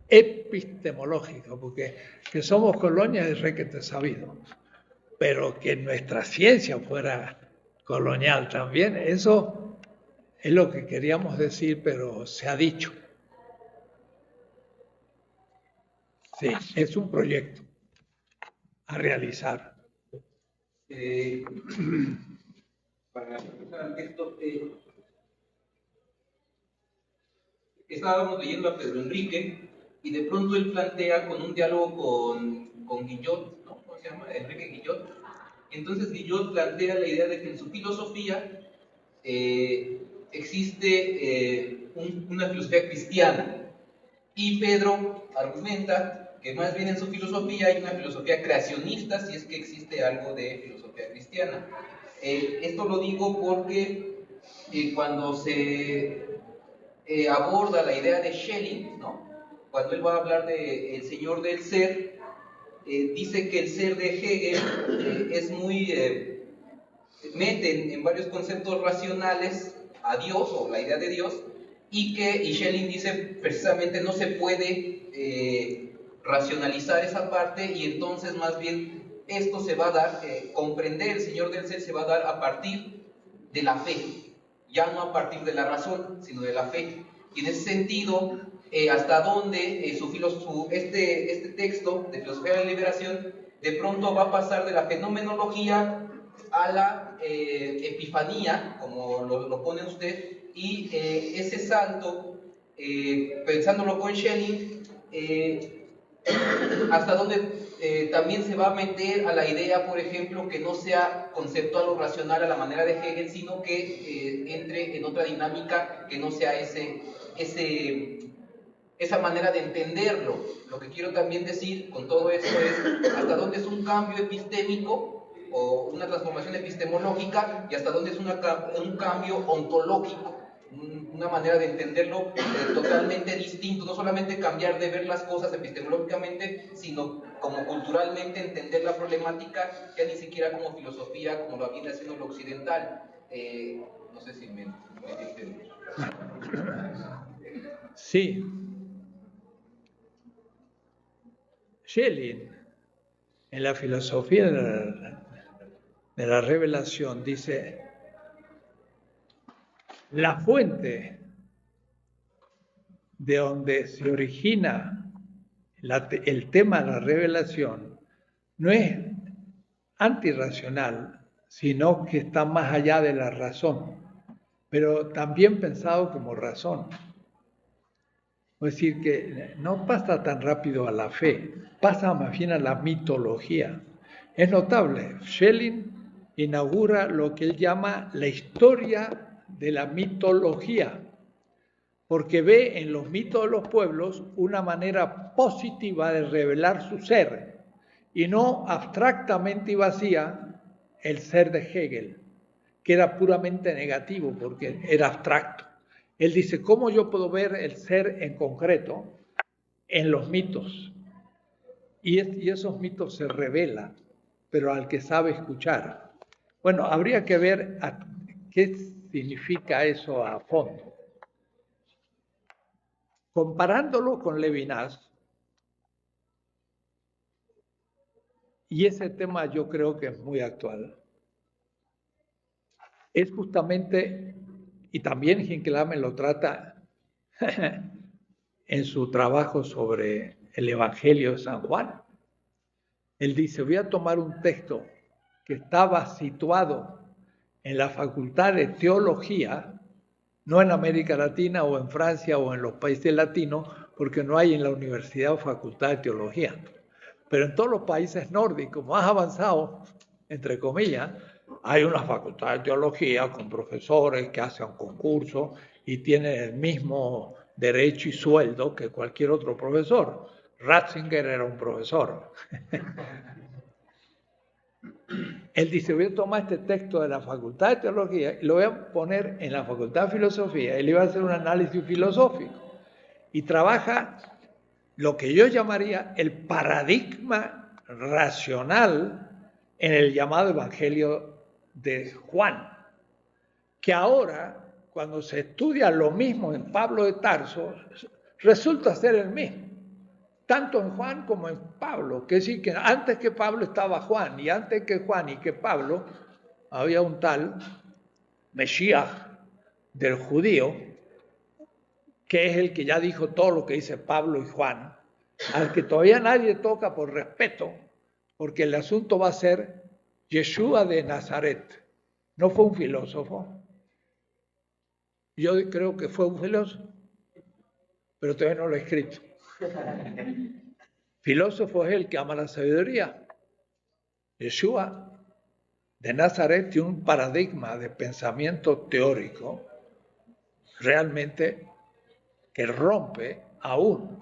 epistemológica, porque que somos colonia es requete sabido, pero que nuestra ciencia fuera colonial también, eso es lo que queríamos decir, pero se ha dicho. Sí, es un proyecto a realizar. Para empezar esto, estábamos leyendo a Pedro Enrique y de pronto él plantea con un diálogo con Guillot, ¿no? ¿Cómo se llama? Enrique Guillot. Entonces Guillot plantea la idea de que en su filosofía existe una filosofía cristiana y Pedro argumenta que más bien en su filosofía hay una filosofía creacionista, si es que existe algo de filosofía cristiana. Esto lo digo porque cuando se aborda la idea de Schelling, ¿no? cuando él va a hablar de el Señor del ser, dice que el ser de Hegel es muy... mete en varios conceptos racionales a Dios, o la idea de Dios, y Schelling dice precisamente no se puede racionalizar esa parte, y entonces más bien esto se va a dar, comprender el Señor del ser se va a dar a partir de la fe, ya no a partir de la razón, sino de la fe. Y en ese sentido, hasta dónde este texto de Filosofía de la Liberación de pronto va a pasar de la fenomenología a la epifanía, como lo pone usted, y ese salto, pensándolo con Schelling, hasta donde también se va a meter a la idea, por ejemplo, que no sea conceptual o racional a la manera de Hegel, sino que entre en otra dinámica que no sea esa manera de entenderlo. Lo que quiero también decir con todo esto es hasta dónde es un cambio epistémico o una transformación epistemológica y hasta dónde es un cambio ontológico, una manera de entenderlo totalmente distinto, no solamente cambiar de ver las cosas epistemológicamente, sino como culturalmente entender la problemática, ya ni siquiera como filosofía, como lo viene haciendo lo occidental. No sé si me entienden. Sí. Schelling, en la filosofía de la revelación, dice: la fuente de donde se origina el tema de la revelación no es antirracional, sino que está más allá de la razón, pero también pensado como razón. Es decir, que no pasa tan rápido a la fe, pasa más bien a la mitología. Es notable, Schelling inaugura lo que él llama la historia de la mitología, porque ve en los mitos de los pueblos una manera positiva de revelar su ser, y no abstractamente y vacía el ser de Hegel, que era puramente negativo porque era abstracto. Él dice, ¿cómo yo puedo ver el ser en concreto? En los mitos. Y esos mitos se revelan, pero al que sabe escuchar. Bueno, habría que ver qué significa eso a fondo. Comparándolo con Levinas, y ese tema yo creo que es muy actual, es justamente, y también Hincklame lo trata en su trabajo sobre el Evangelio de San Juan. Él dice, voy a tomar un texto que estaba situado en la Facultad de Teología, no en América Latina o en Francia o en los países latinos, porque no hay en la universidad o facultad de teología. Pero en todos los países nórdicos más avanzados, entre comillas, hay una facultad de teología con profesores que hacen concursos y tienen el mismo derecho y sueldo que cualquier otro profesor. Ratzinger era un profesor. Él dice, voy a tomar este texto de la Facultad de Teología y lo voy a poner en la Facultad de Filosofía y le voy a hacer un análisis filosófico. Y trabaja lo que yo llamaría el paradigma racional en el llamado Evangelio de Juan, que ahora, cuando se estudia lo mismo en Pablo de Tarso, resulta ser el mismo. Tanto en Juan como en Pablo, que sí, que antes que Pablo estaba Juan, y antes que Juan y que Pablo, había un tal Mesías del judío, que es el que ya dijo todo lo que dice Pablo y Juan, al que todavía nadie toca por respeto, porque el asunto va a ser Yeshua de Nazaret. No fue un filósofo. Yo creo que fue un filósofo, pero todavía no lo he escrito. Filósofo es el que ama la sabiduría. Yeshua de Nazaret tiene un paradigma de pensamiento teórico realmente que rompe aún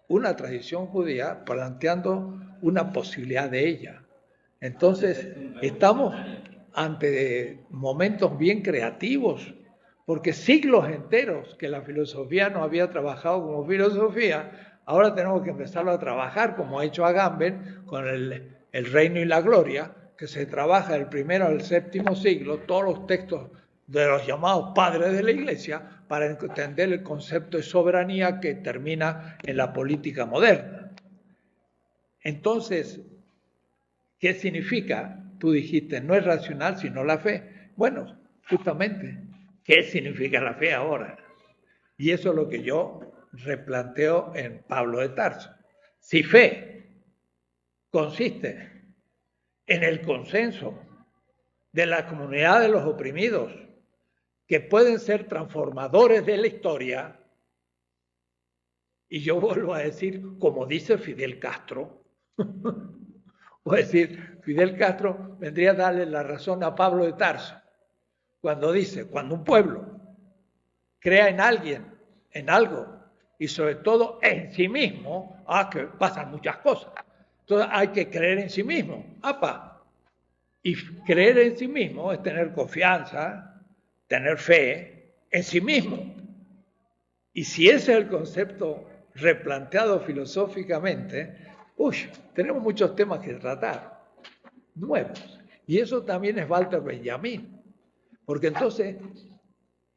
una tradición judía planteando una posibilidad de ella. Entonces, estamos ante momentos bien creativos, porque siglos enteros que la filosofía no había trabajado como filosofía, Ahora tenemos que empezarlo a trabajar, como ha hecho Agamben, con el reino y la gloria, que se trabaja del primero al séptimo siglo, todos los textos de los llamados padres de la Iglesia, para entender el concepto de soberanía que termina en la política moderna. Entonces, ¿qué significa? Tú dijiste, no es racional sino la fe. Bueno, justamente, ¿qué significa la fe ahora? Y eso es lo que yo replanteo en Pablo de Tarso. Si fe consiste en el consenso de la comunidad de los oprimidos, que pueden ser transformadores de la historia, y yo vuelvo a decir, como dice Fidel Castro, o decir, Fidel Castro vendría a darle la razón a Pablo de Tarso, cuando dice, cuando un pueblo crea en alguien, en algo, y sobre todo en sí mismo, que pasan muchas cosas. Entonces hay que creer en sí mismo. Y creer en sí mismo es tener confianza, tener fe en sí mismo. Y si ese es el concepto replanteado filosóficamente, tenemos muchos temas que tratar, nuevos. Y eso también es Walter Benjamin. Porque entonces,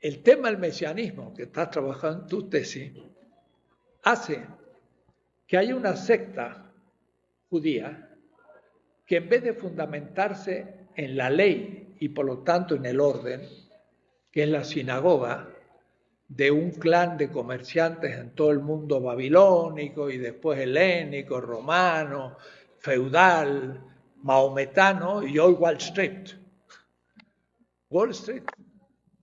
el tema del mesianismo que estás trabajando en tu tesis, hace que haya una secta judía que en vez de fundamentarse en la ley y por lo tanto en el orden, que es la sinagoga de un clan de comerciantes en todo el mundo babilónico y después helénico, romano, feudal, maometano y hoy Wall Street. Wall Street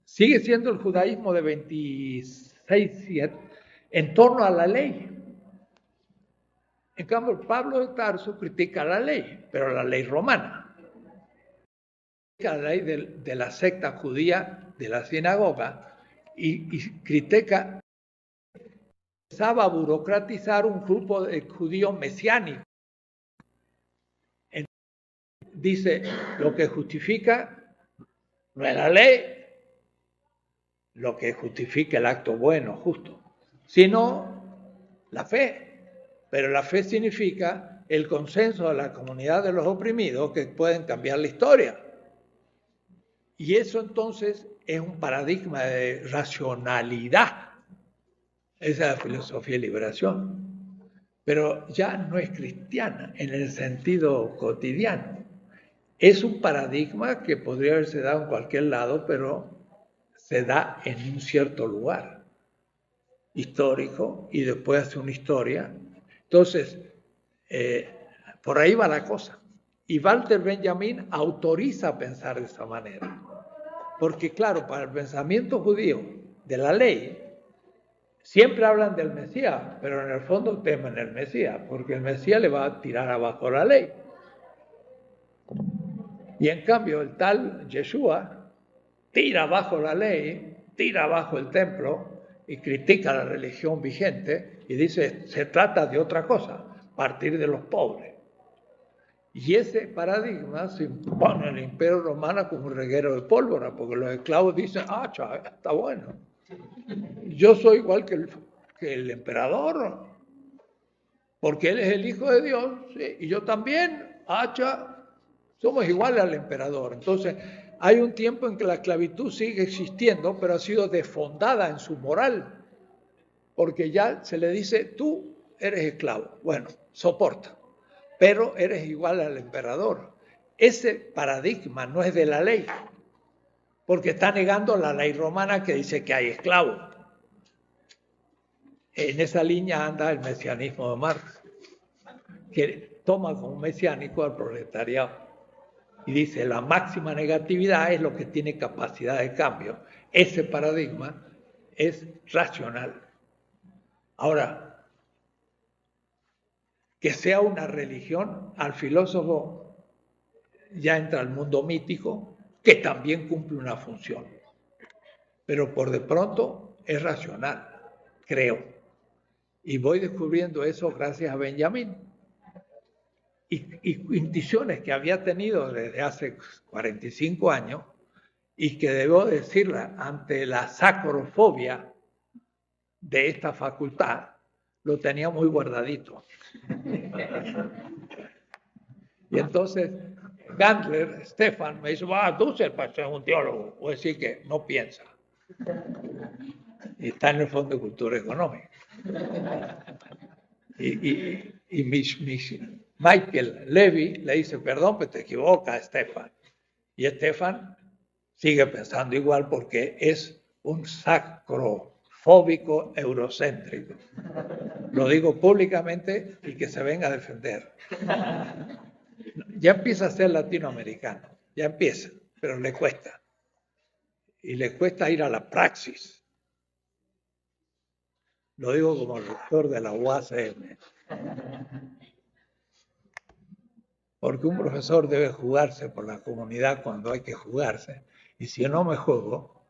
sigue siendo el judaísmo de 26 en torno a la ley. En cambio, Pablo de Tarso critica la ley, pero la ley romana. Critica la ley de la secta judía de la sinagoga y critica, empezaba a burocratizar un grupo de judíos mesiánicos. Dice, lo que justifica no es la ley, lo que justifica el acto bueno, justo, sino la fe. Pero la fe significa el consenso de la comunidad de los oprimidos que pueden cambiar la historia. Y eso entonces es un paradigma de racionalidad. Esa es la filosofía de liberación. Pero ya no es cristiana en el sentido cotidiano. Es un paradigma que podría haberse dado en cualquier lado, pero se da en un cierto lugar histórico y después hace una historia. Entonces, por ahí va la cosa. Y Walter Benjamin autoriza a pensar de esa manera. Porque claro, para el pensamiento judío de la ley, siempre hablan del Mesías, pero en el fondo temen el Mesías, porque el Mesías le va a tirar abajo la ley. Y en cambio el tal Yeshua tira abajo la ley, tira abajo el templo y critica la religión vigente y dice, se trata de otra cosa, partir de los pobres. Y ese paradigma se impone en el Imperio Romano como un reguero de pólvora, porque los esclavos dicen, está bueno. Yo soy igual que el emperador, porque él es el Hijo de Dios, ¿sí? Y yo también, somos iguales al emperador. Entonces, hay un tiempo en que la esclavitud sigue existiendo, pero ha sido desfondada en su moral, porque ya se le dice, tú eres esclavo, bueno, soporta, pero eres igual al emperador. Ese paradigma no es de la ley, porque está negando la ley romana que dice que hay esclavos. En esa línea anda el mesianismo de Marx, que toma como mesiánico al proletariado y dice la máxima negatividad es lo que tiene capacidad de cambio. Ese paradigma es racional. Ahora, que sea una religión, al filósofo ya entra al mundo mítico, que también cumple una función. Pero por de pronto es racional, creo. Y voy descubriendo eso gracias a Benjamin. Y intuiciones que había tenido desde hace 45 años y que debo decirla ante la sacrofobia de esta facultad, lo tenía muy guardadito. Y entonces Gandler, Stefan, me dice, Dussel es un teólogo, o decir que no piensa. Y está en el Fondo de Cultura Económica. Y Michael Levy le dice, perdón, pero te equivocas, Stefan. Y Stefan sigue pensando igual porque es un sacrofóbico eurocéntrico. Lo digo públicamente y que se venga a defender. Ya empieza a ser latinoamericano, ya empieza, pero le cuesta. Y le cuesta ir a la praxis. Lo digo como rector de la UACM. Porque un profesor debe jugarse por la comunidad cuando hay que jugarse. Y si no me juego,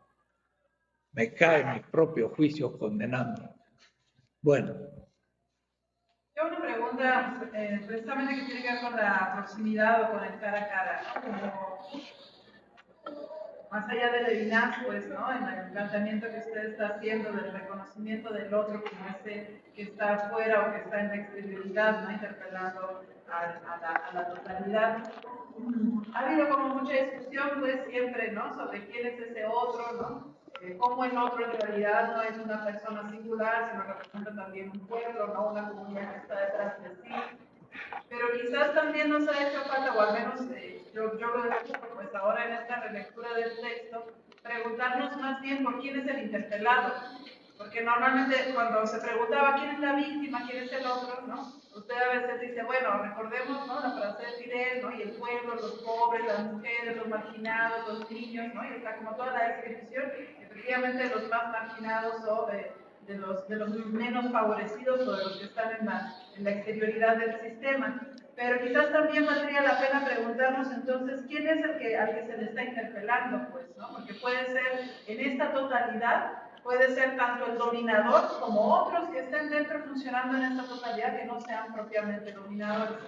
me caen mis propios juicios condenando. Bueno. Yo una pregunta precisamente que tiene que ver con la proximidad o con el cara a cara, ¿no? Como, más allá de Levinas, pues, ¿no? En el planteamiento que usted está haciendo del reconocimiento del otro como ese que está afuera o que está en la exterioridad, ¿no? Interpelando a la totalidad. Ha habido como mucha discusión, pues, siempre, ¿no? Sobre quién es ese otro, ¿no? Cómo el otro en realidad no es una persona singular, sino representa también un pueblo, ¿no? Una comunidad que está detrás de sí. Pero quizás también nos ha hecho falta, o al menos yo lo descubro, pues ahora en esta relectura del texto, preguntarnos más bien por quién es el interpelado. Porque normalmente cuando se preguntaba quién es la víctima, quién es el otro, ¿no? Usted a veces dice, bueno, recordemos, ¿no? La frase de Fidel, ¿no? Y el pueblo, los pobres, las mujeres, los marginados, los niños, ¿no? Y está como toda la descripción. Efectivamente, los más marginados o de los menos favorecidos o de los que están en la exterioridad del sistema. Pero quizás también valdría la pena preguntarnos entonces quién es al que se le está interpelando, pues, ¿no? Porque puede ser en esta totalidad, puede ser tanto el dominador como otros que estén dentro funcionando en esta totalidad que no sean propiamente dominadores.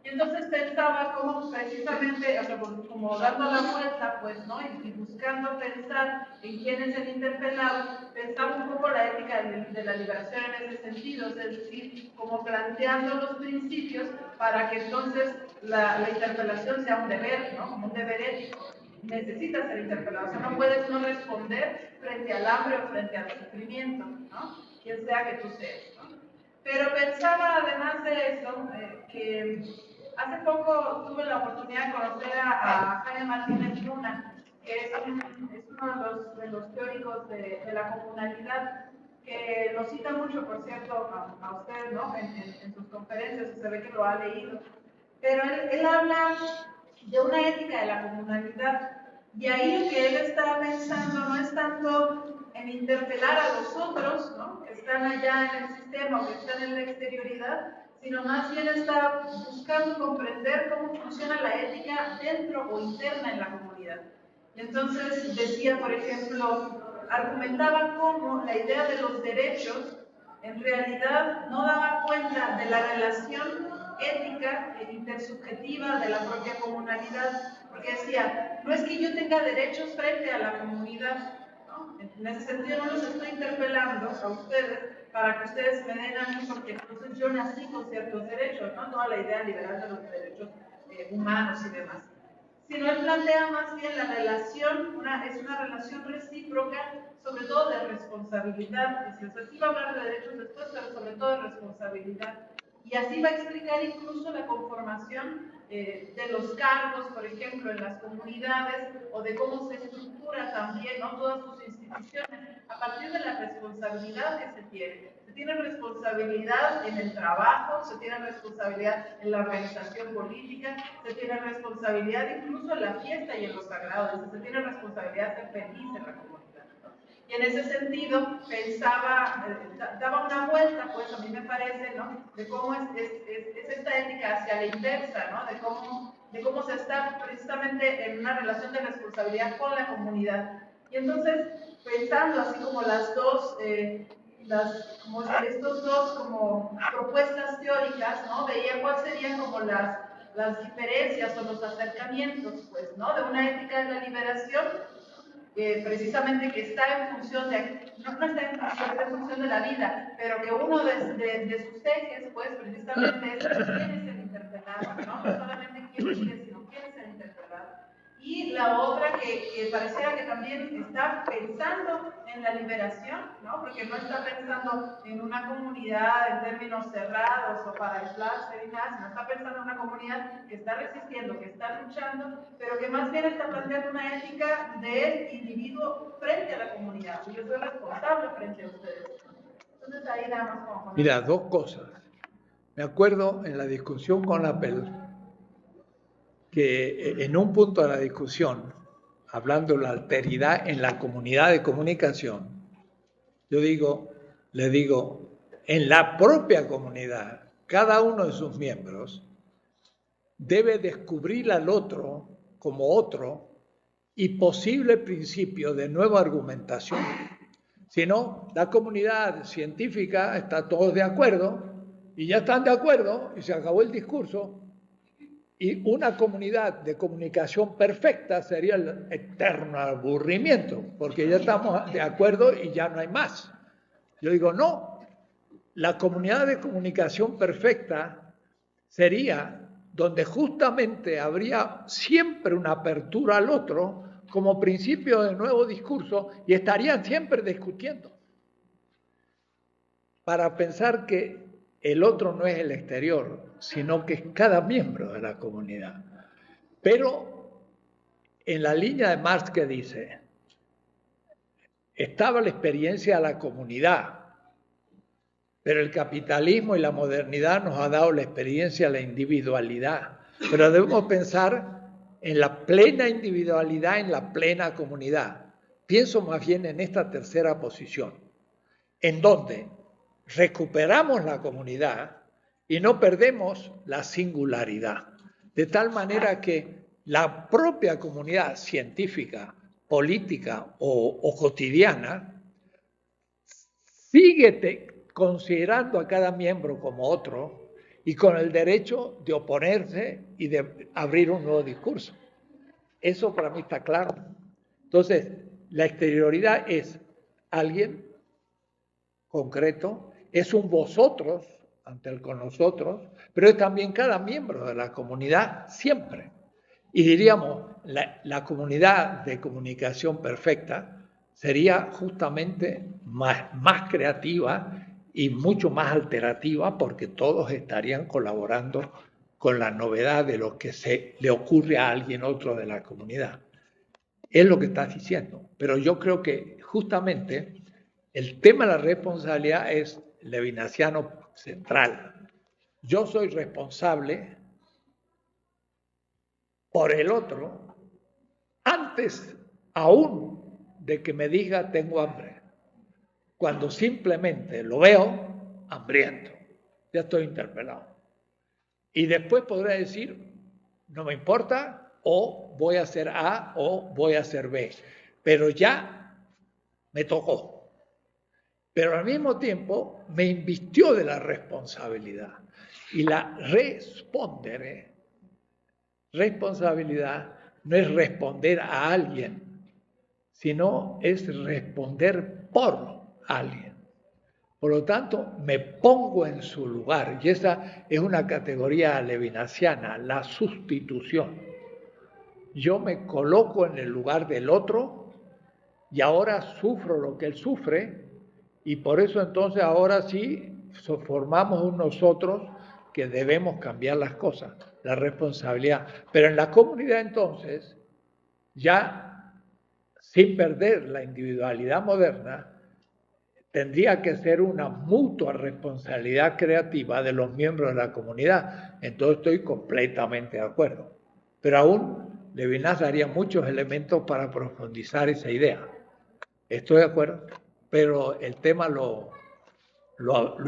Y entonces pensaba cómo precisamente, o sea, como dando la vuelta, pues, ¿no? Y buscando pensar en quién es el interpelado, pensaba un poco la ética de la liberación en ese sentido, es decir, como planteando los principios para que entonces la interpelación sea un deber, ¿no? Como un deber ético. Necesitas ser interpelado, o sea, no puedes no responder frente al hambre o frente al sufrimiento, ¿no? Quien sea que tú seas, ¿no? Pero pensaba además de eso, que hace poco tuve la oportunidad de conocer a Jaime Martínez Luna, que es uno de los teóricos de la comunalidad, que lo cita mucho, por cierto, a usted, ¿no? En sus conferencias, se ve que lo ha leído. Pero él habla de una ética de la comunalidad, y ahí lo que él está pensando no es tanto en interpelar a los otros, ¿no? Que están allá en el sistema o que están en la exterioridad, sino más bien está buscando comprender cómo funciona la ética dentro o interna en la comunidad. Y entonces decía, por ejemplo, argumentaba cómo la idea de los derechos en realidad no daba cuenta de la relación ética e intersubjetiva de la propia comunalidad, porque decía, no es que yo tenga derechos frente a la comunidad, ¿no? En ese sentido no los estoy interpelando a ustedes para que ustedes me den a mí, porque entonces yo nací con ciertos derechos, ¿no? Toda la idea liberal de los derechos humanos y demás. Sino él plantea más bien la relación, es una relación recíproca, sobre todo de responsabilidad. Sí va a hablar de derechos después, pero sobre todo de responsabilidad. Y así va a explicar incluso la conformación de los cargos, por ejemplo, en las comunidades, o de cómo se estructura también, ¿no? Todas sus instituciones, a partir de la responsabilidad que se tiene. Se tiene responsabilidad en el trabajo, se tiene responsabilidad en la organización política, se tiene responsabilidad incluso en la fiesta y en los sagrados, se tiene responsabilidad de ser feliz en la comunidad. Y en ese sentido pensaba, daba una vuelta, pues a mí me parece, ¿no? De cómo es esta ética hacia la inversa, ¿no? De cómo se está precisamente en una relación de responsabilidad con la comunidad. Y entonces, pensando así como las dos, estos dos como propuestas teóricas, ¿no? Veía cuáles serían como las diferencias o los acercamientos, pues, ¿no? De una ética de la liberación precisamente que está en función de, no está en función de la vida, pero que uno de sus ejes, pues, precisamente es quién es el interpelado, ¿no? No solamente quién es, sino quién es el interpelado. Y la otra que pareciera que también está pensando en la liberación, ¿no? Porque no está pensando en una comunidad en términos cerrados o para aislarse y nada, sino está pensando en una comunidad que está resistiendo, que está luchando, pero que más bien está planteando una ética del individuo frente a la comunidad. Yo soy responsable frente a ustedes. Entonces ahí nada más como... Mira, dos cosas. Me acuerdo en la discusión con Apple, que en un punto de la discusión, hablando de la alteridad en la comunidad de comunicación, yo le digo, en la propia comunidad, cada uno de sus miembros debe descubrir al otro como otro y posible principio de nueva argumentación. Si no, la comunidad científica está todos de acuerdo y ya están de acuerdo y se acabó el discurso. Y una comunidad de comunicación perfecta sería el eterno aburrimiento, porque ya estamos de acuerdo y ya no hay más. Yo digo, no, la comunidad de comunicación perfecta sería donde justamente habría siempre una apertura al otro como principio de nuevo discurso y estarían siempre discutiendo. Para pensar que el otro no es el exterior, sino que es cada miembro de la comunidad. Pero en la línea de Marx que dice, estaba la experiencia de la comunidad, pero el capitalismo y la modernidad nos ha dado la experiencia de la individualidad. Pero debemos pensar en la plena individualidad, en la plena comunidad. Pienso más bien en esta tercera posición, en donde recuperamos la comunidad y no perdemos la singularidad. De tal manera que la propia comunidad científica, política o cotidiana sigue considerando a cada miembro como otro y con el derecho de oponerse y de abrir un nuevo discurso. Eso para mí está claro. Entonces, la exterioridad es alguien concreto, es un vosotros ante el con nosotros, pero es también cada miembro de la comunidad siempre. Y diríamos, la comunidad de comunicación perfecta sería justamente más creativa y mucho más alterativa porque todos estarían colaborando con la novedad de lo que se le ocurre a alguien otro de la comunidad. Es lo que estás diciendo, pero yo creo que justamente el tema de la responsabilidad es levinasiano central. Yo soy responsable por el otro antes aún de que me diga tengo hambre. Cuando simplemente lo veo hambriento, ya estoy interpelado. Y después podré decir, no me importa, o voy a hacer A o voy a hacer B. Pero ya me tocó. Pero al mismo tiempo me invistió de la responsabilidad. Y la responsabilidad no es responder a alguien, sino es responder por alguien. Por lo tanto, me pongo en su lugar. Y esa es una categoría levinasiana, la sustitución. Yo me coloco en el lugar del otro y ahora sufro lo que él sufre. Y por eso entonces ahora sí formamos un nosotros que debemos cambiar las cosas, la responsabilidad. Pero en la comunidad entonces, ya sin perder la individualidad moderna, tendría que ser una mutua responsabilidad creativa de los miembros de la comunidad. Entonces estoy completamente de acuerdo. Pero aún Levinas daría muchos elementos para profundizar esa idea. Estoy de acuerdo. Pero el tema lo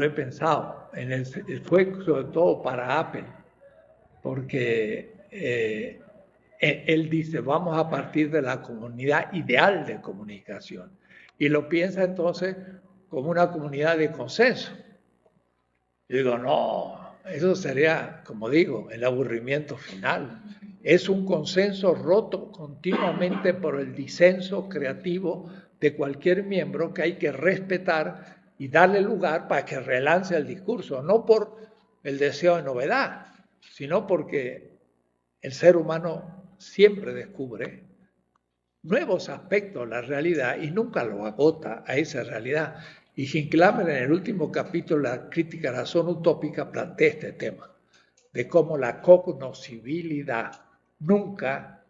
he pensado, fue sobre todo para Apple, porque él dice, vamos a partir de la comunidad ideal de comunicación, y lo piensa entonces como una comunidad de consenso. Yo digo, no, eso sería, como digo, el aburrimiento final, es un consenso roto continuamente por el disenso creativo de cualquier miembro que hay que respetar y darle lugar para que relance el discurso, no por el deseo de novedad, sino porque el ser humano siempre descubre nuevos aspectos de la realidad y nunca lo agota a esa realidad. Y Hincklamer, en el último capítulo de la crítica a la razón utópica, plantea este tema de cómo la cognoscibilidad nunca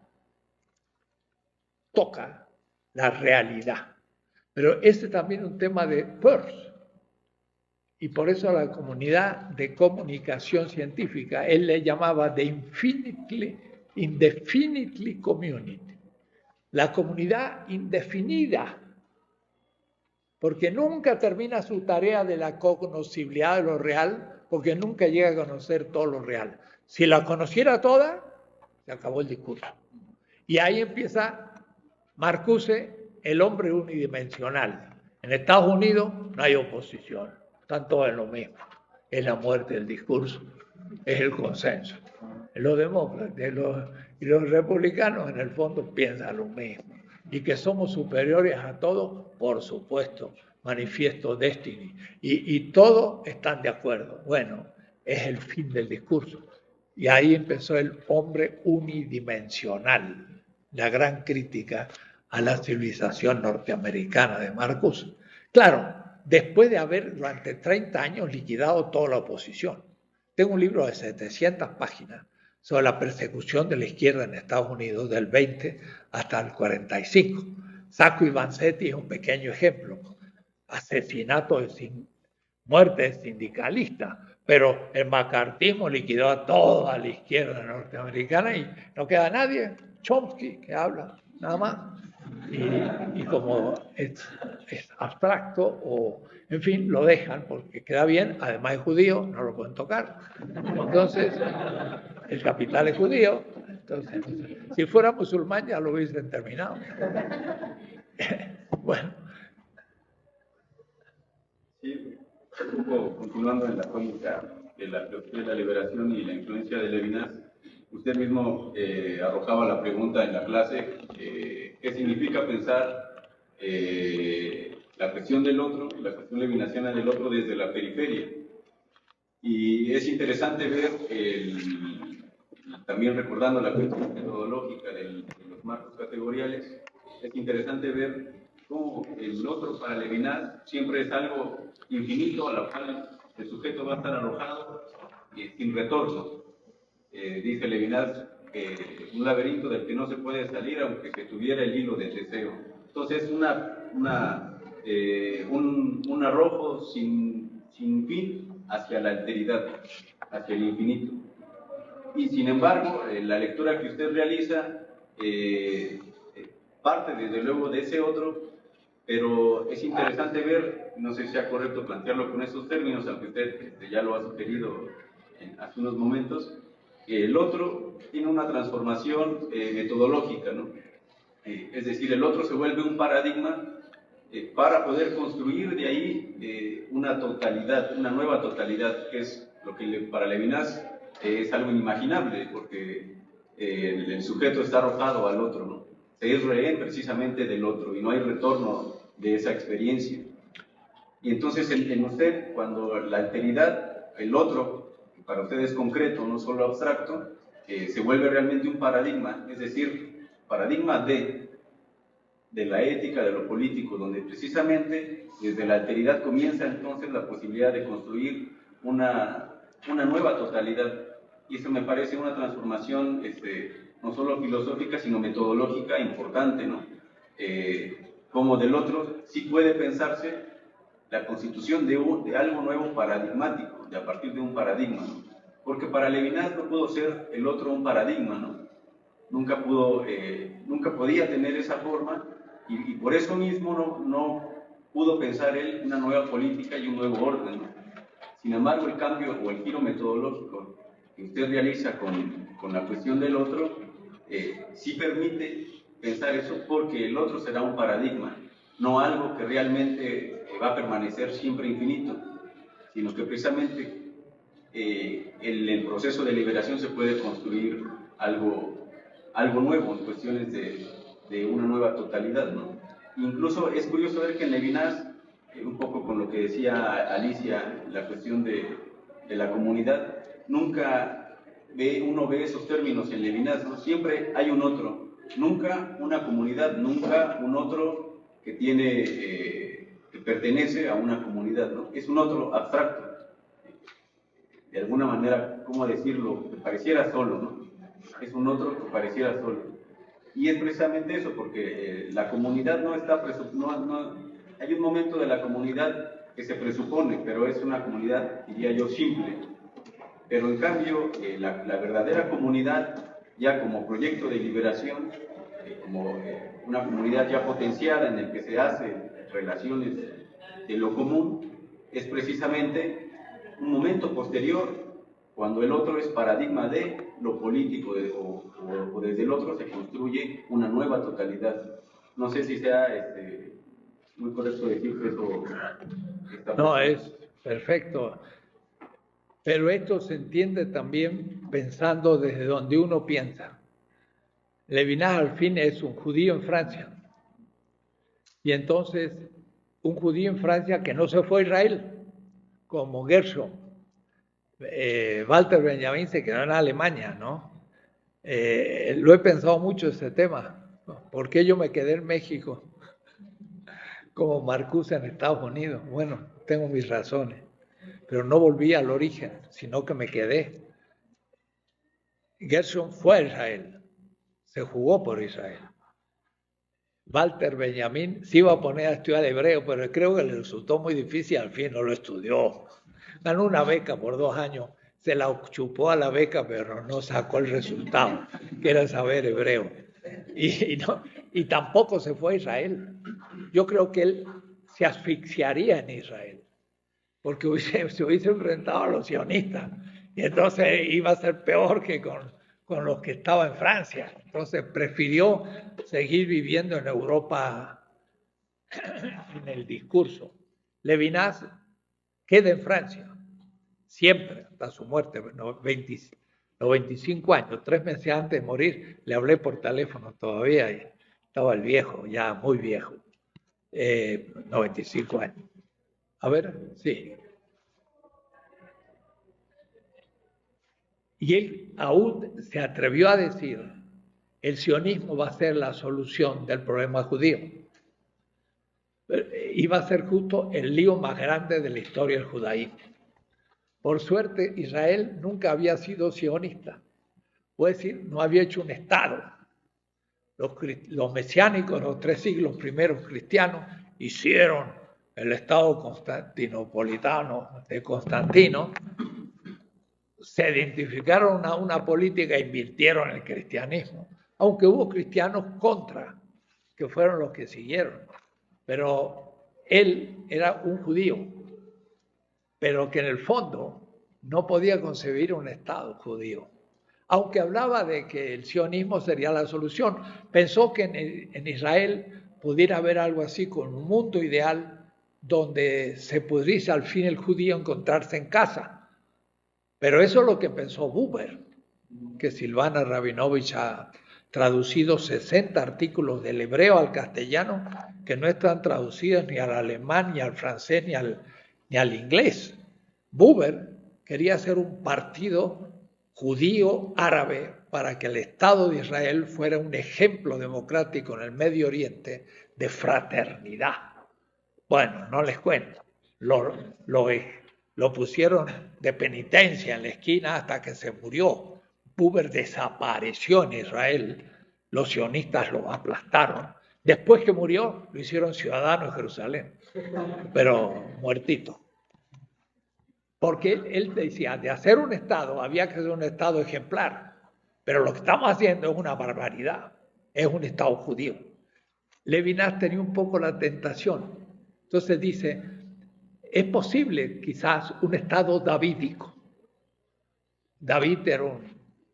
toca la realidad. Pero este también es un tema de Peirce, y por eso a la comunidad de comunicación científica él le llamaba the indefinitely community, la comunidad indefinida, porque nunca termina su tarea de la cognoscibilidad de lo real, porque nunca llega a conocer todo lo real. Si la conociera toda, se acabó el discurso. Y ahí empieza Marcuse, el hombre unidimensional. En Estados Unidos no hay oposición, están todos en lo mismo. Es la muerte del discurso, es el consenso. Los demócratas y los republicanos en el fondo piensan lo mismo. Y que somos superiores a todos, por supuesto, manifiesto Destiny. Y todos están de acuerdo. Bueno, es el fin del discurso. Y ahí empezó el hombre unidimensional, la gran crítica a la civilización norteamericana de Marcuse. Claro, después de haber durante 30 años liquidado toda la oposición. Tengo un libro de 700 páginas sobre la persecución de la izquierda en Estados Unidos del 20 hasta el 45. Sacco y Vanzetti es un pequeño ejemplo. Asesinato muerte de sindicalistas, pero el macartismo liquidó a toda la izquierda norteamericana y no queda nadie. Chomsky, que habla, nada más. Y como es abstracto, o en fin, lo dejan porque queda bien, además es judío, no lo pueden tocar. Entonces, el capital es judío, entonces, si fuera musulmán ya lo hubiesen terminado. Bueno. Sí, un poco continuando en la tónica de la filosofía de la liberación y la influencia de Levinas, usted mismo arrojaba la pregunta en la clase, ¿qué significa pensar la cuestión del otro, la cuestión levinasiana del otro desde la periferia? Y es interesante ver, también recordando la cuestión metodológica de los marcos categoriales, es interesante ver cómo el otro para Levinas siempre es algo infinito a la cual el sujeto va a estar arrojado sin retorno. Dice Levinas, un laberinto del que no se puede salir aunque se tuviera el hilo del deseo. Entonces, un arrojo sin fin hacia la alteridad, hacia el infinito. Y sin embargo, la lectura que usted realiza parte desde luego de ese otro, pero es interesante ver, no sé si sea correcto plantearlo con esos términos, aunque usted ya lo ha sugerido hace unos momentos, el otro tiene una transformación metodológica, ¿no? Es decir, el otro se vuelve un paradigma para poder construir de ahí una totalidad, una nueva totalidad, que es lo que para Levinas es algo inimaginable, porque el sujeto está arrojado al otro, ¿no? Se es rehén precisamente del otro y no hay retorno de esa experiencia. Y entonces en usted, cuando la alteridad, el otro, que para usted es concreto, no solo abstracto, se vuelve realmente un paradigma, es decir, paradigma de la ética, de lo político, donde precisamente desde la alteridad comienza entonces la posibilidad de construir una nueva totalidad. Y eso me parece una transformación no solo filosófica, sino metodológica importante, ¿no? Como del otro sí puede pensarse la constitución de algo nuevo paradigmático, de a partir de un paradigma, ¿no? Porque para Levinas no pudo ser el otro un paradigma, ¿no? Nunca podía tener esa forma, y por eso mismo no pudo pensar él una nueva política y un nuevo orden, ¿no? Sin embargo, el cambio o el giro metodológico que usted realiza con la cuestión del otro, sí permite pensar eso, porque el otro será un paradigma, no algo que realmente va a permanecer siempre infinito, sino que precisamente en el proceso de liberación se puede construir algo algo nuevo en cuestiones de una nueva totalidad, ¿no? Incluso es curioso ver que en Levinas, un poco con lo que decía Alicia, la cuestión de la comunidad, nunca uno ve esos términos en Levinas, ¿no? Siempre hay un otro, nunca una comunidad, nunca un otro que tiene, que pertenece a una comunidad, ¿no? Es un otro abstracto, de alguna manera, ¿cómo decirlo? Que pareciera solo, ¿no? Es un otro que pareciera solo. Y es precisamente eso, porque la comunidad no está, hay un momento de la comunidad que se presupone, pero es una comunidad, diría yo, simple. Pero en cambio, la verdadera comunidad, ya como proyecto de liberación, como una comunidad ya potenciada en el que se hacen relaciones de lo común, es precisamente un momento posterior, cuando el otro es paradigma de lo político o desde el otro se construye una nueva totalidad. No sé si sea muy correcto decir que eso... No, es perfecto. Pero esto se entiende también pensando desde donde uno piensa. Levinas al fin es un judío en Francia. Y entonces, un judío en Francia que no se fue a Israel, como Gershom. Walter Benjamin se quedó en Alemania, ¿no? Lo he pensado mucho ese tema. ¿Por qué yo me quedé en México? Como Marcuse en Estados Unidos. Bueno, tengo mis razones. Pero no volví al origen, sino que me quedé. Gershom fue a Israel. Se jugó por Israel. Walter Benjamin se iba a poner a estudiar hebreo, pero creo que le resultó muy difícil, al fin no lo estudió. Ganó una beca por 2 años, se la chupó a la beca, pero no sacó el resultado, que era saber hebreo. Y tampoco se fue a Israel. Yo creo que él se asfixiaría en Israel, porque se hubiese enfrentado a los sionistas, y entonces iba a ser peor que con los que estaban en Francia. Entonces prefirió seguir viviendo en Europa en el discurso. Levinas queda en Francia, siempre, hasta su muerte, los 25 años, 3 meses antes de morir, le hablé por teléfono todavía, y estaba el viejo, ya muy viejo, 95 años. A ver, sí. Y él aún se atrevió a decir, el sionismo va a ser la solución del problema judío. Iba a ser justo el lío más grande de la historia del judaísmo. Por suerte, Israel nunca había sido sionista. Puede decir, no había hecho un Estado. Los mesiánicos, los 3 siglos primeros cristianos, hicieron el Estado constantinopolitano de Constantino, se identificaron a una política e invirtieron en el cristianismo, aunque hubo cristianos contra, que fueron los que siguieron. Pero él era un judío, pero que en el fondo no podía concebir un Estado judío. Aunque hablaba de que el sionismo sería la solución, pensó que en Israel pudiera haber algo así, con un mundo ideal donde se pudiese al fin el judío encontrarse en casa. Pero eso es lo que pensó Buber, que Silvana Rabinovich ha traducido 60 artículos del hebreo al castellano que no están traducidos ni al alemán, ni al francés, ni al inglés. Buber quería hacer un partido judío árabe para que el Estado de Israel fuera un ejemplo democrático en el Medio Oriente de fraternidad. Bueno, no les cuento. Lo pusieron de penitencia en la esquina hasta que se murió. Buber desapareció en Israel. Los sionistas lo aplastaron. Después que murió, lo hicieron ciudadano en Jerusalén, pero muertito. Porque él decía, de hacer un Estado, había que hacer un Estado ejemplar. Pero lo que estamos haciendo es una barbaridad. Es un Estado judío. Levinas tenía un poco la tentación. Entonces dice, es posible quizás un Estado davídico. David era un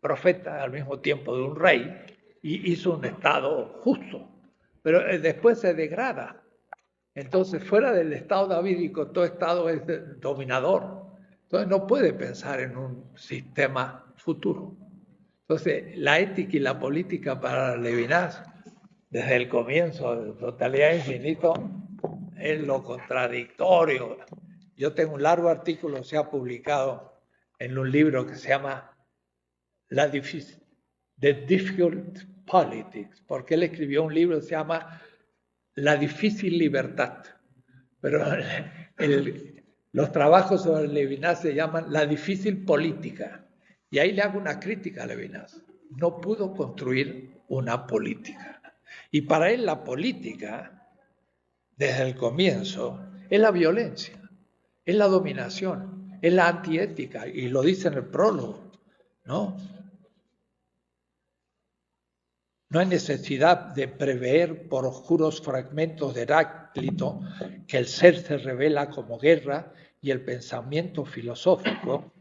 profeta al mismo tiempo de un rey y hizo un Estado justo. Pero después se degrada. Entonces, fuera del Estado davídico, todo Estado es dominador. Entonces, no puede pensar en un sistema futuro. Entonces, la ética y la política para Levinas, desde el comienzo de Totalidad Infinito, es lo contradictorio. Yo tengo un largo artículo, se ha publicado en un libro que se llama The Difficult Politics, porque él escribió un libro que se llama La difícil libertad. Pero los trabajos sobre Levinas se llaman La difícil política. Y ahí le hago una crítica a Levinas. No pudo construir una política. Y para él la política, desde el comienzo, es la violencia, es la dominación, es la antiética, y lo dice en el prólogo, ¿no? No hay necesidad de prever por oscuros fragmentos de Heráclito que el ser se revela como guerra y el pensamiento filosófico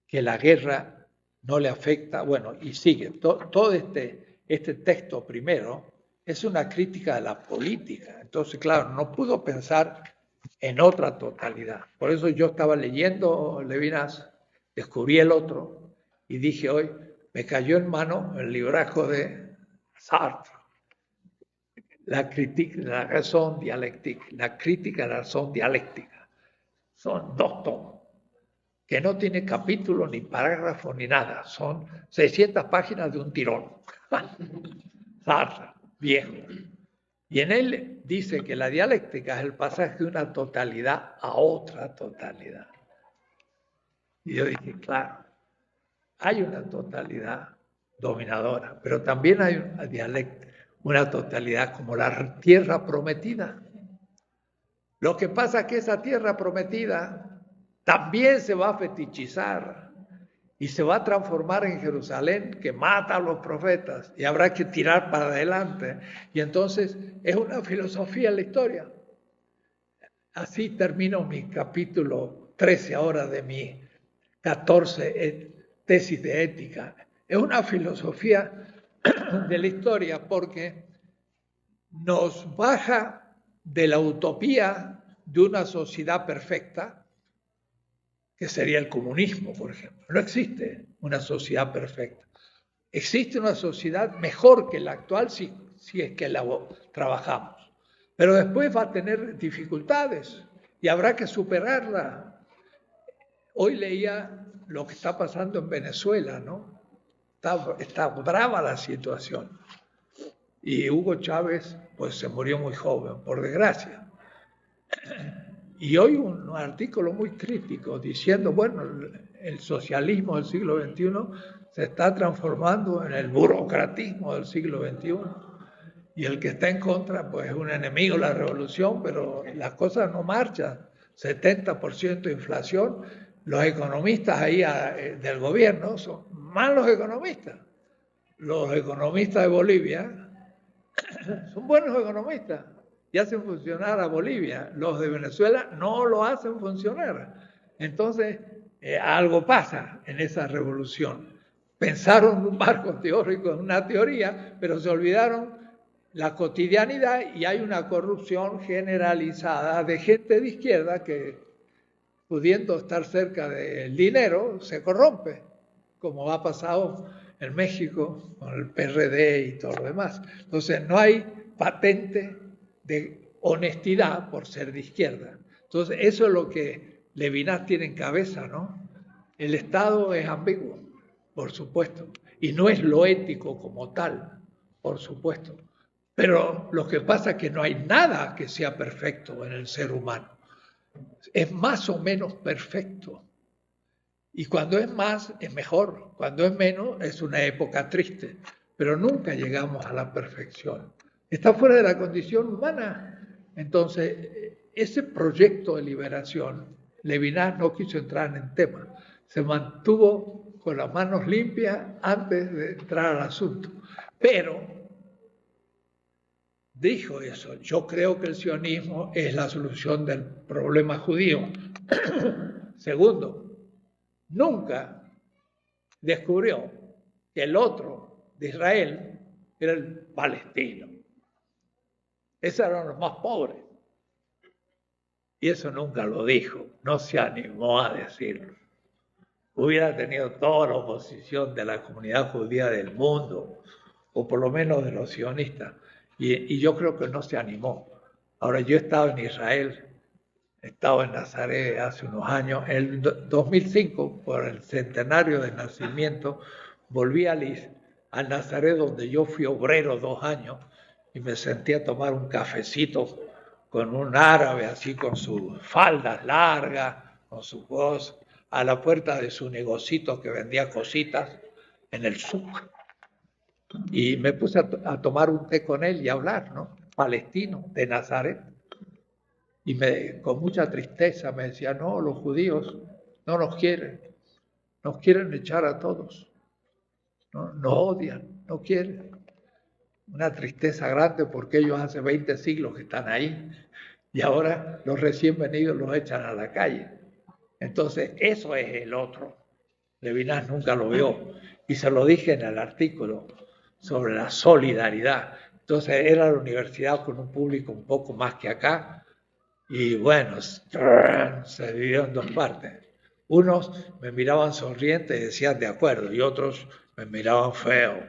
que la guerra no le afecta. Bueno, y sigue. Todo este texto primero es una crítica de la política. Entonces, claro, no pudo pensar en otra totalidad. Por eso yo estaba leyendo Levinas, descubrí el otro y dije hoy, me cayó en mano el librajo de Sartre, la crítica de la razón dialéctica, la crítica de la razón dialéctica. Son 2 tomos, que no tiene capítulo, ni parágrafo, ni nada. Son 600 páginas de un tirón. Sartre, viejo. Y en él dice que la dialéctica es el pasaje de una totalidad a otra totalidad. Y yo dije, claro, hay una totalidad dominadora, pero también hay una totalidad como la tierra prometida. Lo que pasa es que esa tierra prometida también se va a fetichizar y se va a transformar en Jerusalén, que mata a los profetas, y habrá que tirar para adelante. Y entonces es una filosofía en la historia. Así termino mi capítulo 13 ahora de mi 14 tesis de ética. Es una filosofía de la historia porque nos baja de la utopía de una sociedad perfecta, que sería el comunismo, por ejemplo. No existe una sociedad perfecta. Existe una sociedad mejor que la actual si es que la trabajamos. Pero después va a tener dificultades y habrá que superarla. Hoy leía lo que está pasando en Venezuela, ¿no? Está brava la situación. Y Hugo Chávez, pues se murió muy joven, por desgracia. Y hoy un artículo muy crítico diciendo, bueno, el socialismo del siglo XXI se está transformando en el burocratismo del siglo XXI. Y el que está en contra, pues es un enemigo de la revolución, pero las cosas no marchan. 70% de inflación. Los economistas ahí del gobierno son malos economistas. Los economistas de Bolivia son buenos economistas y hacen funcionar a Bolivia. Los de Venezuela no lo hacen funcionar. Entonces, algo pasa en esa revolución. Pensaron un marco teórico, en una teoría, pero se olvidaron la cotidianidad y hay una corrupción generalizada de gente de izquierda que, pudiendo estar cerca del dinero, se corrompe, como ha pasado en México con el PRD y todo lo demás. Entonces, no hay patente de honestidad por ser de izquierda. Entonces, eso es lo que Levinas tiene en cabeza, ¿no? El Estado es ambiguo, por supuesto, y no es lo ético como tal, por supuesto. Pero lo que pasa es que no hay nada que sea perfecto en el ser humano. Es más o menos perfecto. Y cuando es más, es mejor. Cuando es menos, es una época triste. Pero nunca llegamos a la perfección. Está fuera de la condición humana. Entonces, ese proyecto de liberación, Levinas no quiso entrar en el tema. Se mantuvo con las manos limpias antes de entrar al asunto. Pero dijo eso, yo creo que el sionismo es la solución del problema judío. Segundo, nunca descubrió que el otro de Israel era el palestino. Esos eran los más pobres. Y eso nunca lo dijo, no se animó a decirlo. hubiera tenido toda la oposición de la comunidad judía del mundo, o por lo menos de los sionistas, y yo creo que no se animó. Ahora, yo he estado en Israel, he estado en Nazaret hace unos años. En el 2005, por el centenario del nacimiento, volví al Nazaret, donde yo fui obrero 2 años, y me senté a tomar un cafecito con un árabe, así con sus faldas largas, con su voz, a la puerta de su negocito que vendía cositas en el souk. Y me puse a tomar un té con él y a hablar, ¿no? Palestino, de Nazaret. Y con mucha tristeza me decía, no, los judíos no nos quieren echar a todos, ¿no? Nos odian, no quieren. Una tristeza grande porque ellos hace 20 siglos que están ahí y ahora los recién venidos los echan a la calle. Entonces, eso es el otro. Levinas nunca lo vio y se lo dije en el artículo sobre la solidaridad. Entonces, era la universidad con un público un poco más que acá y bueno, se dividió en 2 partes. Unos me miraban sonrientes y decían de acuerdo y otros me miraban feo,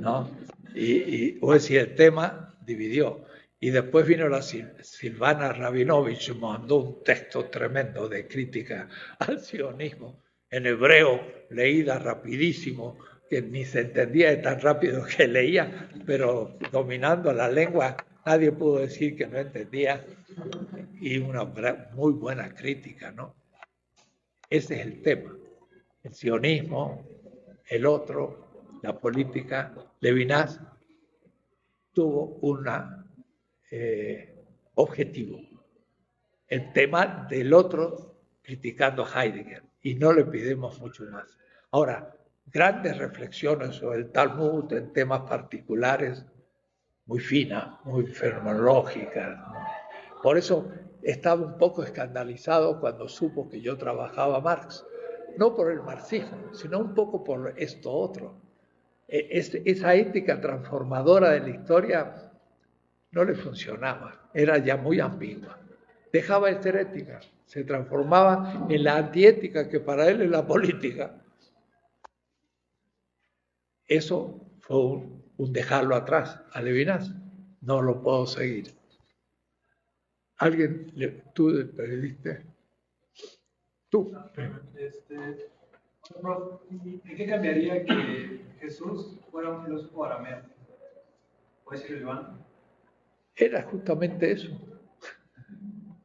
¿no? Y el tema dividió. Y después vino la Silvana Rabinovich y mandó un texto tremendo de crítica al sionismo, en hebreo, leída rapidísimo, que ni se entendía de tan rápido que leía, pero dominando la lengua, nadie pudo decir que no entendía, y una muy buena crítica, ¿no? Ese es el tema, el sionismo, el otro, la política. Levinas tuvo un objetivo, el tema del otro criticando a Heidegger, y no le pedimos mucho más. Ahora, grandes reflexiones sobre el Talmud en temas particulares, muy finas, muy fenomenológicas, ¿no? Por eso estaba un poco escandalizado cuando supo que yo trabajaba Marx, no por el marxismo, sino un poco por esto otro. Esa ética transformadora de la historia no le funcionaba, era ya muy ambigua. Dejaba de ser ética, se transformaba en la antiética que para él es la política. Eso fue un dejarlo atrás a Levinas, no lo puedo seguir. ¿Alguien, tú pediste? Tú. ¿En qué cambiaría que Jesús fuera un filósofo arameo? ¿Puede decirlo, Iván? Era justamente eso.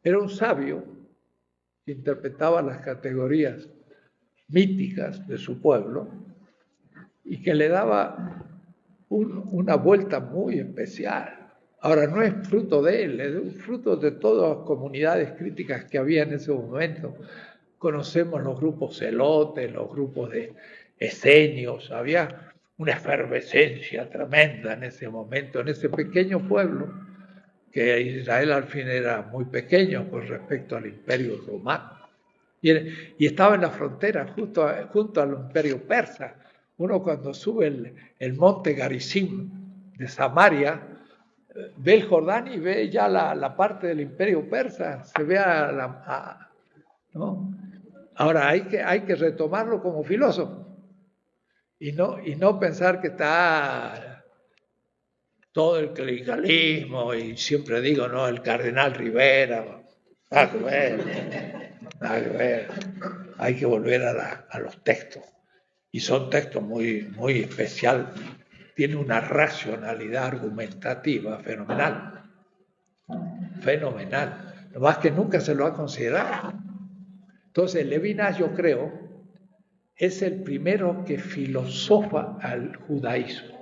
Era un sabio que interpretaba las categorías míticas de su pueblo y que le daba una vuelta muy especial. Ahora, no es fruto de él, es fruto de todas las comunidades críticas que había en ese momento. Conocemos los grupos celotes, los grupos de esenios, había una efervescencia tremenda en ese momento, en ese pequeño pueblo, que Israel al fin era muy pequeño con respecto al Imperio Romano. Y estaba en la frontera, junto al Imperio Persa. Uno cuando sube el monte Garizim de Samaria, ve el Jordán y ve ya la parte del Imperio Persa, se ve ¿no? Ahora hay que retomarlo como filósofo y no pensar que está todo el clericalismo, y siempre digo, no, el cardenal Rivera, nada que ver. Hay que volver a los textos, y son textos muy, muy especial, tiene una racionalidad argumentativa fenomenal, lo más que nunca se lo ha considerado. Entonces, Levinas, yo creo, es el primero que filosofa al judaísmo.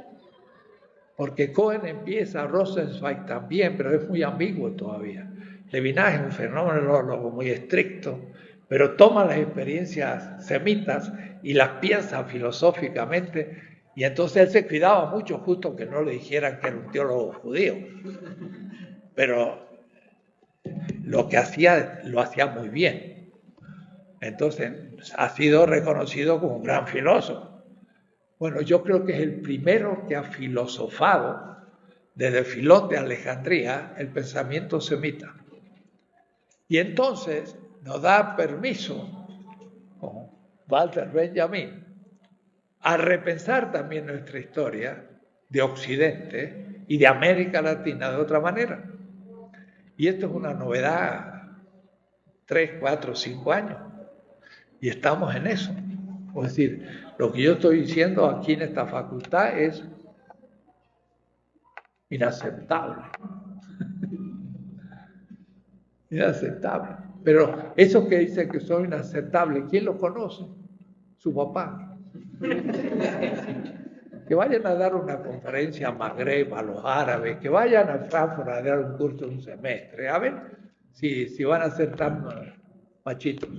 Porque Cohen empieza, Rosenzweig también, pero es muy ambiguo todavía. Levinas es un fenómeno muy estricto, pero toma las experiencias semitas y las piensa filosóficamente, y entonces él se cuidaba mucho justo que no le dijeran que era un teólogo judío. Pero lo que hacía, lo hacía muy bien. Entonces, ha sido reconocido como un gran filósofo. Bueno, yo creo que es el primero que ha filosofado, desde Filón de Alejandría, el pensamiento semita. Y entonces nos da permiso, Walter Benjamin, a repensar también nuestra historia de Occidente y de América Latina de otra manera. Y esto es una novedad, 3, 4, 5 años, y estamos en eso. Es decir, lo que yo estoy diciendo aquí en esta facultad es inaceptable. Inaceptable. Pero esos que dicen que son inaceptables, ¿quién los conoce? Su papá. Que vayan a dar una conferencia a Magreb, a los árabes, que vayan a Frankfurt a dar un curso de un semestre, a ver si van a ser tan machitos.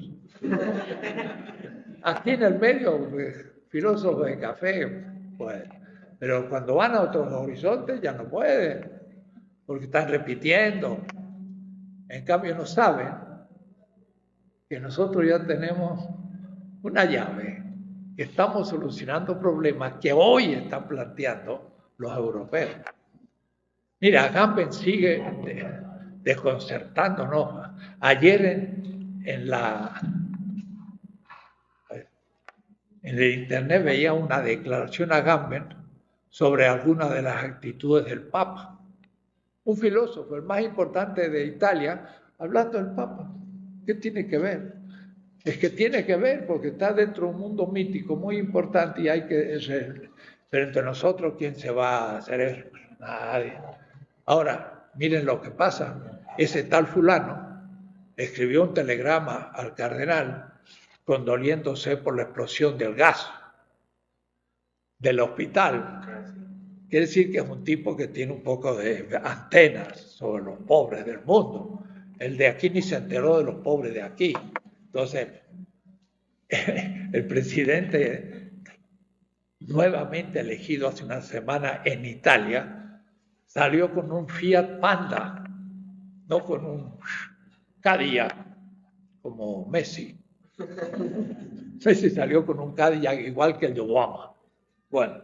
Aquí en el medio, filósofos de café, pues, pero cuando van a otros horizontes ya no pueden, porque están repitiendo. En cambio no saben que nosotros ya tenemos una llave, que estamos solucionando problemas que hoy están planteando los europeos. Mira, Agamben sigue desconcertándonos. Ayer en el internet veía una declaración a Agamben sobre algunas de las actitudes del Papa. Un filósofo, el más importante de Italia, hablando del Papa. ¿Qué tiene que ver? Es que tiene que ver porque está dentro de un mundo mítico muy importante y hay que ser. Pero entre nosotros, ¿quién se va a hacer eso? Nadie. Ahora, miren lo que pasa. Ese tal fulano escribió un telegrama al cardenal condoliéndose por la explosión del gas del hospital. Quiere decir que es un tipo que tiene un poco de antenas sobre los pobres del mundo. El de aquí ni se enteró de los pobres de aquí. Entonces, el presidente nuevamente elegido hace una semana en Italia salió con un Fiat Panda, no con un Cadillac como Messi. Messi salió con un Cadillac igual que el de Obama. Bueno,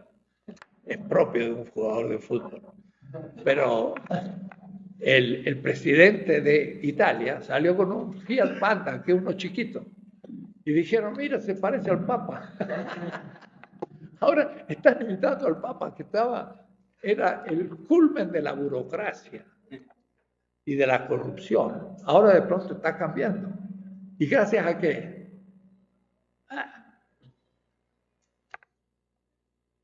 es propio de un jugador de fútbol. Pero el presidente de Italia salió con un Fiat Panda, que es uno chiquito. Y dijeron, mira, se parece al Papa. Ahora están imitando al Papa, que era el culmen de la burocracia y de la corrupción. Ahora de pronto está cambiando. ¿Y gracias a qué?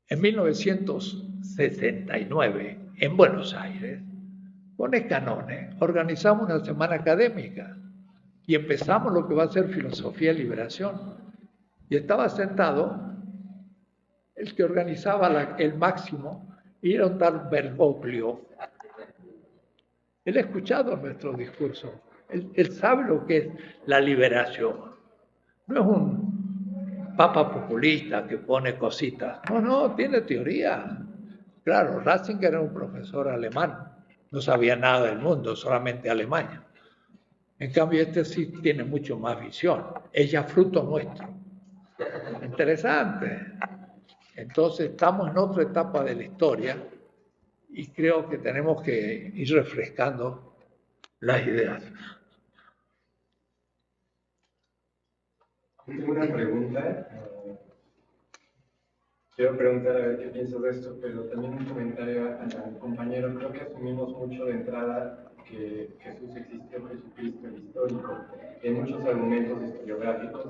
En 1969, en Buenos Aires, con Escanone, organizamos una semana académica y empezamos lo que va a ser filosofía y liberación. Y estaba sentado el que organizaba el máximo, y era un tal Bergoglio. Él ha escuchado nuestro discurso. Él sabe lo que es la liberación. No es un papa populista que pone cositas. No, tiene teoría. Claro, Ratzinger era un profesor alemán. No sabía nada del mundo, solamente Alemania. En cambio, este sí tiene mucho más visión. Es ya fruto nuestro. Interesante. Entonces, estamos en otra etapa de la historia y creo que tenemos que ir refrescando las ideas. Tengo una pregunta. Quiero preguntar a ver qué piensas de esto, pero también un comentario al compañero. Creo que asumimos mucho de entrada que Jesús existió, Jesucristo, el histórico. Hay muchos argumentos historiográficos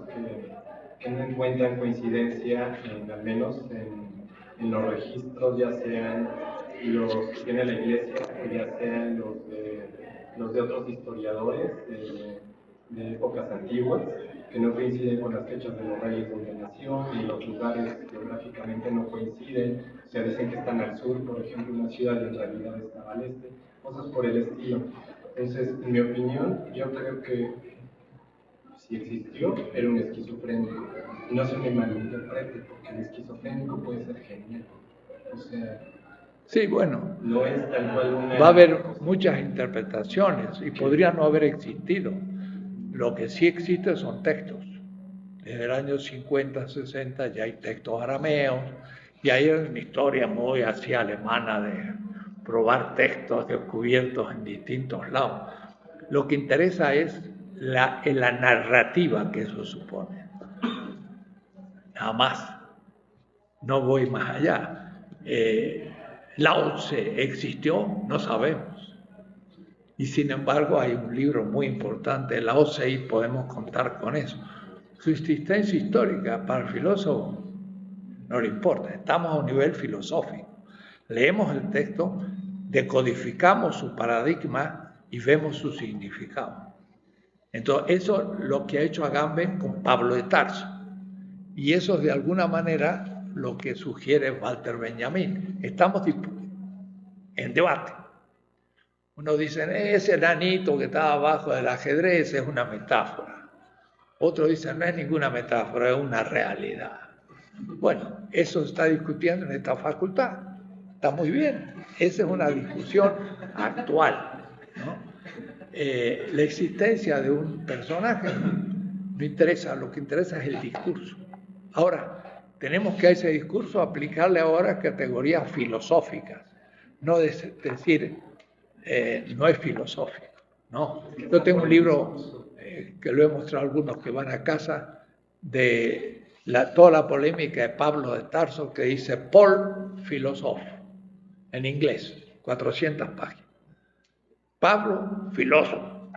que no encuentran coincidencia, al menos en los registros, ya sean los que tiene la Iglesia, o ya sean los de otros historiadores de épocas antiguas, que no coinciden con las fechas de los reyes donde nació, y los lugares geográficamente no coinciden, o sea, dicen que están al sur, por ejemplo, una ciudad, y en realidad estaba al este, cosas por el estilo. Entonces, en mi opinión, yo creo que si existió, era un esquizofrénico. Y no se me malinterprete, porque el esquizofrénico puede ser genial. O sea, sí, bueno, no es tal cual una... va a haber muchas interpretaciones y podría no haber existido. Lo que sí existe son textos. Desde el año 50, 60 ya hay textos arameos, y hay una historia muy así alemana de probar textos descubiertos en distintos lados. Lo que interesa es la narrativa que eso supone. nada más. No voy más allá. Lao Tse existió, no sabemos. Y sin embargo hay un libro muy importante de Lao Tse y podemos contar con eso. Su existencia histórica para el filósofo no le importa, estamos a un nivel filosófico. Leemos el texto, decodificamos su paradigma y vemos su significado. Entonces, eso es lo que ha hecho Agamben con Pablo de Tarso. Y eso es de alguna manera lo que sugiere Walter Benjamin. Estamos en debate. Unos dicen, ese enanito que estaba abajo del ajedrez es una metáfora. Otros dicen, no es ninguna metáfora, es una realidad. Bueno, eso se está discutiendo en esta facultad. Está muy bien. Esa es una discusión actual, ¿no? La existencia de un personaje no interesa, lo que interesa es el discurso. Ahora, tenemos que a ese discurso aplicarle ahora categorías filosóficas, no decir, no es filosófico, ¿no? Yo tengo un libro que lo he mostrado a algunos que van a casa, de toda la polémica de Pablo de Tarso, que dice Paul filósofo, en inglés, 400 páginas. Pablo, filósofo,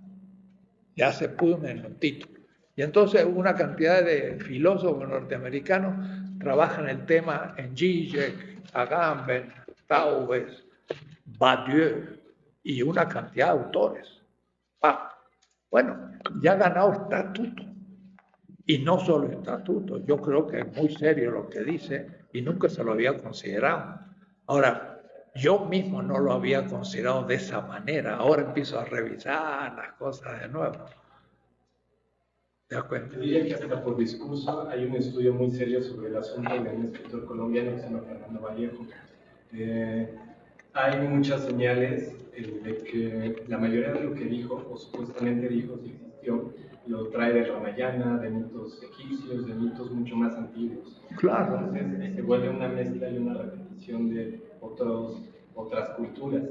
ya se puso en el título. Y entonces una cantidad de filósofos norteamericanos trabajan el tema en Zizek, Agamben, Taubes, Badiou y una cantidad de autores. Bueno, ya ha ganado estatuto. Y no solo estatuto, yo creo que es muy serio lo que dice y nunca se lo había considerado. Ahora, yo mismo no lo había considerado de esa manera. Ahora empiezo a revisar las cosas de nuevo. ¿Te das cuenta? Yo diría que hasta por discurso hay un estudio muy serio sobre el asunto de un escritor colombiano que se llama Fernando Vallejo. Hay muchas señales de que la mayoría de lo que dijo, o supuestamente dijo, si existió, lo trae de Ramayana, de mitos egipcios, de mitos mucho más antiguos. Claro. Entonces se vuelve una mezcla y una repetición de otras culturas.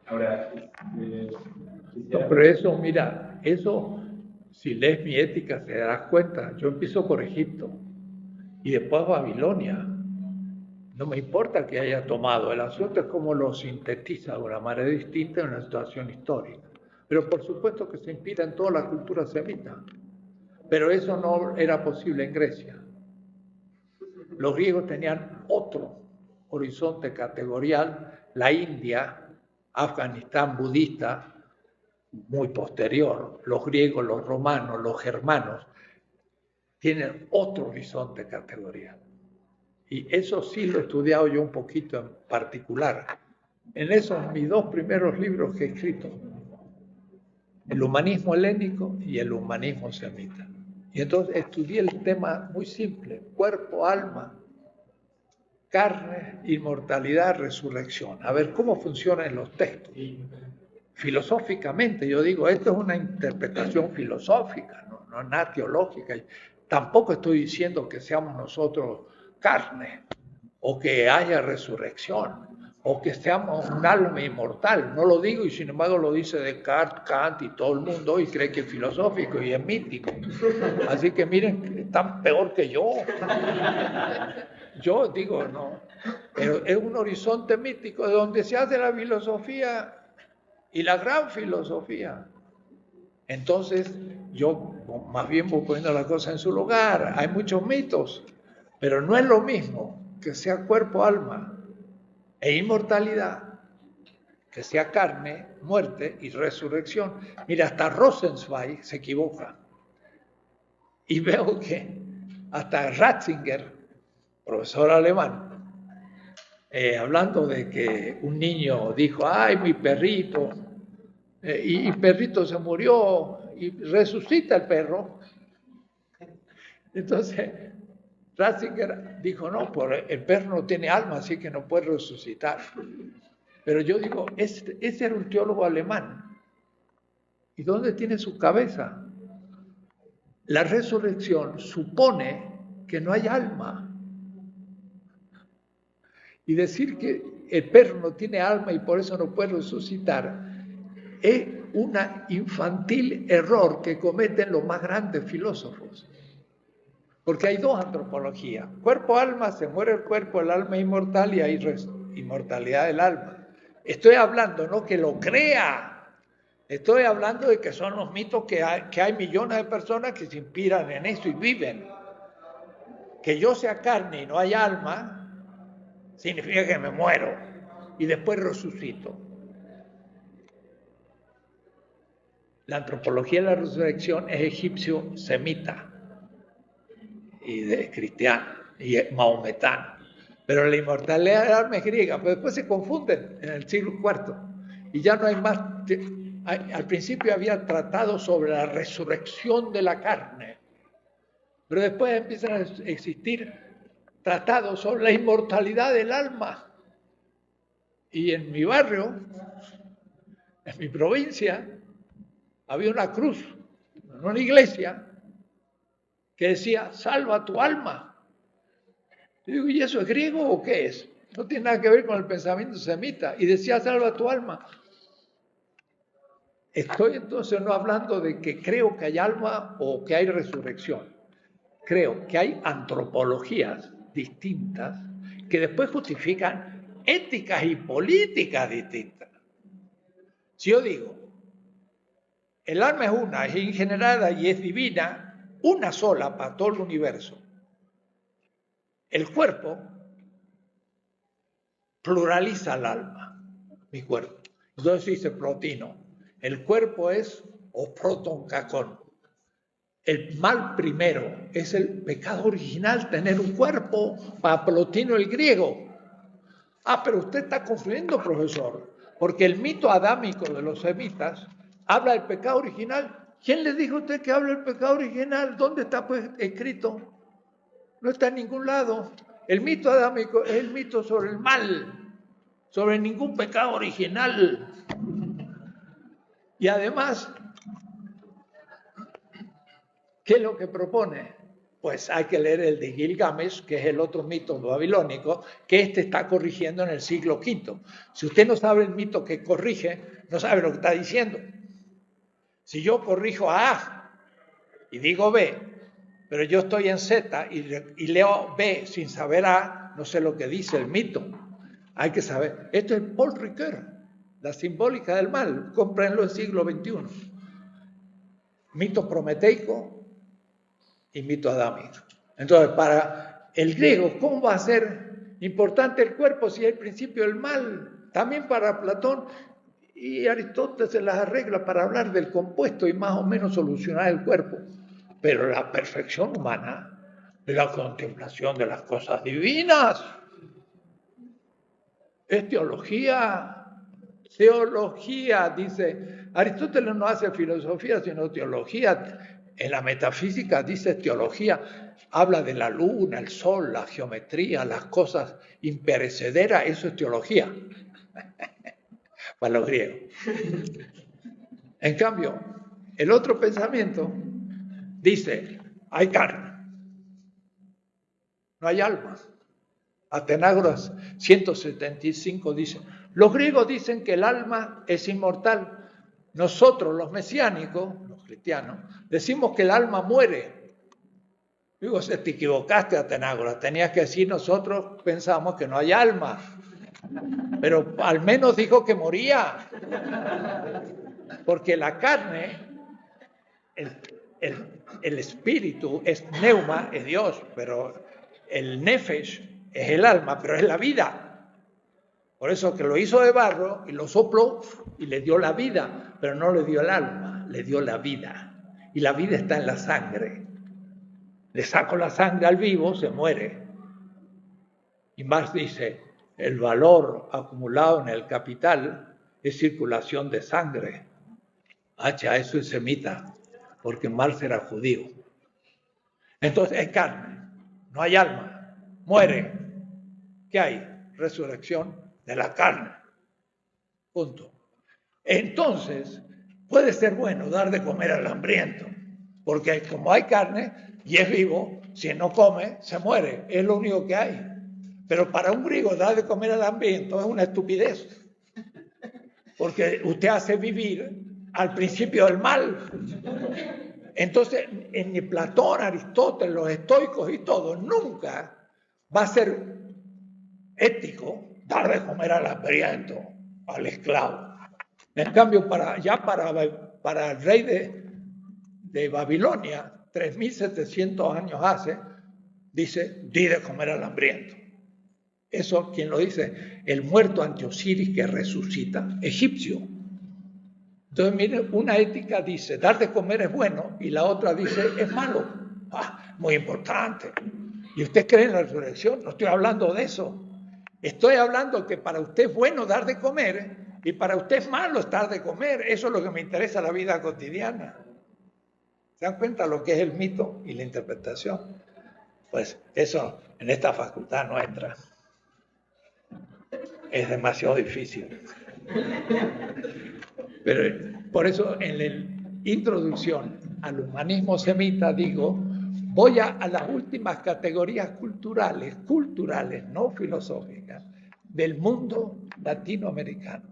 Ahora, no, pero eso, mira, eso, si lees mi ética te darás cuenta. Yo empiezo por Egipto y después Babilonia. No me importa que haya tomado, el asunto es cómo lo sintetiza de una manera distinta en una situación histórica. Pero por supuesto que se inspira en toda la cultura semita. Pero eso no era posible en Grecia. Los griegos tenían otro horizonte categorial, la India, Afganistán budista, muy posterior. Los griegos, los romanos, los germanos, tienen otro horizonte categorial. Y eso sí lo he estudiado yo un poquito en particular. En esos mis dos primeros libros que he escrito, el humanismo helénico y el humanismo semita. Y entonces estudié el tema muy simple, cuerpo, alma, carne, inmortalidad, resurrección. A ver cómo funcionan los textos. Filosóficamente, yo digo, esto es una interpretación filosófica, no nada teológica. Tampoco estoy diciendo que seamos nosotros carne, o que haya resurrección, o que seamos un alma inmortal. No lo digo y sin embargo lo dice Descartes, Kant y todo el mundo y cree que es filosófico y es mítico. Así que miren, están peor que yo. Yo digo, no, pero es un horizonte mítico de donde se hace la filosofía y la gran filosofía. Entonces, yo más bien voy poniendo la cosa en su lugar. Hay muchos mitos, pero no es lo mismo que sea cuerpo, alma e inmortalidad, que sea carne, muerte y resurrección. Mira, hasta Rosenzweig se equivoca. Y veo que hasta Ratzinger, profesor alemán, hablando de que un niño dijo, ay, mi perrito, y el perrito se murió y resucita el perro. Entonces, Ratzinger dijo, no, el perro no tiene alma, así que no puede resucitar. Pero yo digo, ese era un teólogo alemán. ¿Y dónde tiene su cabeza? La resurrección supone que no hay alma. Y decir que el perro no tiene alma y por eso no puede resucitar es un infantil error que cometen los más grandes filósofos. Porque hay dos antropologías. Cuerpo-alma, se muere el cuerpo, el alma es inmortal y hay inmortalidad del alma. Estoy hablando, no que lo crea. Estoy hablando de que son los mitos que hay millones de personas que se inspiran en eso y viven. Que yo sea carne y no hay alma, significa que me muero y después resucito. La antropología de la resurrección es egipcio-semita y cristiana y maometana. Pero la inmortalidad del alma es griega, pero después se confunden en el siglo IV. Y ya no hay más. Al principio había tratados sobre la resurrección de la carne, pero después empiezan a existir tratados sobre la inmortalidad del alma. Y en mi barrio, en mi provincia, había una cruz, en una iglesia, que decía, salva tu alma. Y digo, ¿y eso es griego o qué es? No tiene nada que ver con el pensamiento semita. Y decía, salva tu alma. Estoy entonces no hablando de que creo que hay alma o que hay resurrección. Creo que hay antropologías distintas que después justifican éticas y políticas distintas. Si yo digo, el alma es una, es ingenerada y es divina, una sola para todo el universo. El cuerpo pluraliza el alma, mi cuerpo. Entonces dice Plotino, el cuerpo es o proton cacón. El mal primero es el pecado original, tener un cuerpo, para Plotino el griego. Pero usted está confundiendo, profesor, porque el mito adámico de los semitas habla del pecado original. ¿Quién le dijo a usted que habla del pecado original? ¿Dónde está pues escrito? No está en ningún lado. El mito adámico es el mito sobre el mal, sobre ningún pecado original. Y además, ¿qué es lo que propone? Pues hay que leer el de Gilgamesh, que es el otro mito babilónico, que está corrigiendo en el siglo V. Si usted no sabe el mito que corrige, no sabe lo que está diciendo. Si yo corrijo a A y digo B, pero yo estoy en Z y leo B sin saber A, no sé lo que dice el mito. Hay que saber. Esto es Paul Ricoeur, la simbólica del mal. Cómprenlo en el siglo XXI. Mito prometeico y mito adámico. Entonces, para el griego, ¿cómo va a ser importante el cuerpo si es el principio del mal? También para Platón y Aristóteles se las arregla para hablar del compuesto y más o menos solucionar el cuerpo. Pero la perfección humana es la contemplación de las cosas divinas. Es teología. Teología, dice. Aristóteles no hace filosofía, sino teología. En la metafísica dice teología. Habla de la luna, el sol, la geometría, las cosas imperecederas. Eso es teología. Para los griegos. En cambio, el otro pensamiento dice, hay carne, no hay alma. Atenágoras 175 dice, los griegos dicen que el alma es inmortal. Nosotros, los mesiánicos, los cristianos, decimos que el alma muere. Digo, te equivocaste, Atenágoras, tenías que decir, nosotros pensamos que no hay alma. Pero al menos dijo que moría. Porque la carne, el espíritu es neuma, es Dios, pero el nefesh es el alma, pero es la vida. Por eso que lo hizo de barro y lo sopló y le dio la vida, pero no le dio el alma, le dio la vida. Y la vida está en la sangre. Le saco la sangre al vivo, se muere. Y Marx dice, el valor acumulado en el capital es circulación de sangre. Eso es semita, porque Marx era judío. Entonces es carne, no hay alma, muere. ¿Qué hay? Resurrección de la carne. Punto. Entonces, puede ser bueno dar de comer al hambriento, porque como hay carne y es vivo, si no come, se muere. Es lo único que hay. Pero para un griego dar de comer al hambriento es una estupidez, porque usted hace vivir al principio del mal. Entonces, en Platón, Aristóteles, los estoicos y todo, nunca va a ser ético dar de comer al hambriento, al esclavo. En cambio, para el rey de Babilonia, 3.700 años hace, dice, di de comer al hambriento. Eso, ¿quién lo dice? El muerto ante Osiris que resucita, egipcio. Entonces, mire, una ética dice, dar de comer es bueno, y la otra dice, es malo. Muy importante. ¿Y usted cree en la resurrección? No estoy hablando de eso. Estoy hablando que para usted es bueno dar de comer, y para usted es malo dar de comer. Eso es lo que me interesa en la vida cotidiana. ¿Se dan cuenta lo que es el mito y la interpretación? Pues eso en esta facultad no entra. Es demasiado difícil. Pero por eso en la introducción al humanismo semita digo, voy a las últimas categorías culturales, no filosóficas, del mundo latinoamericano.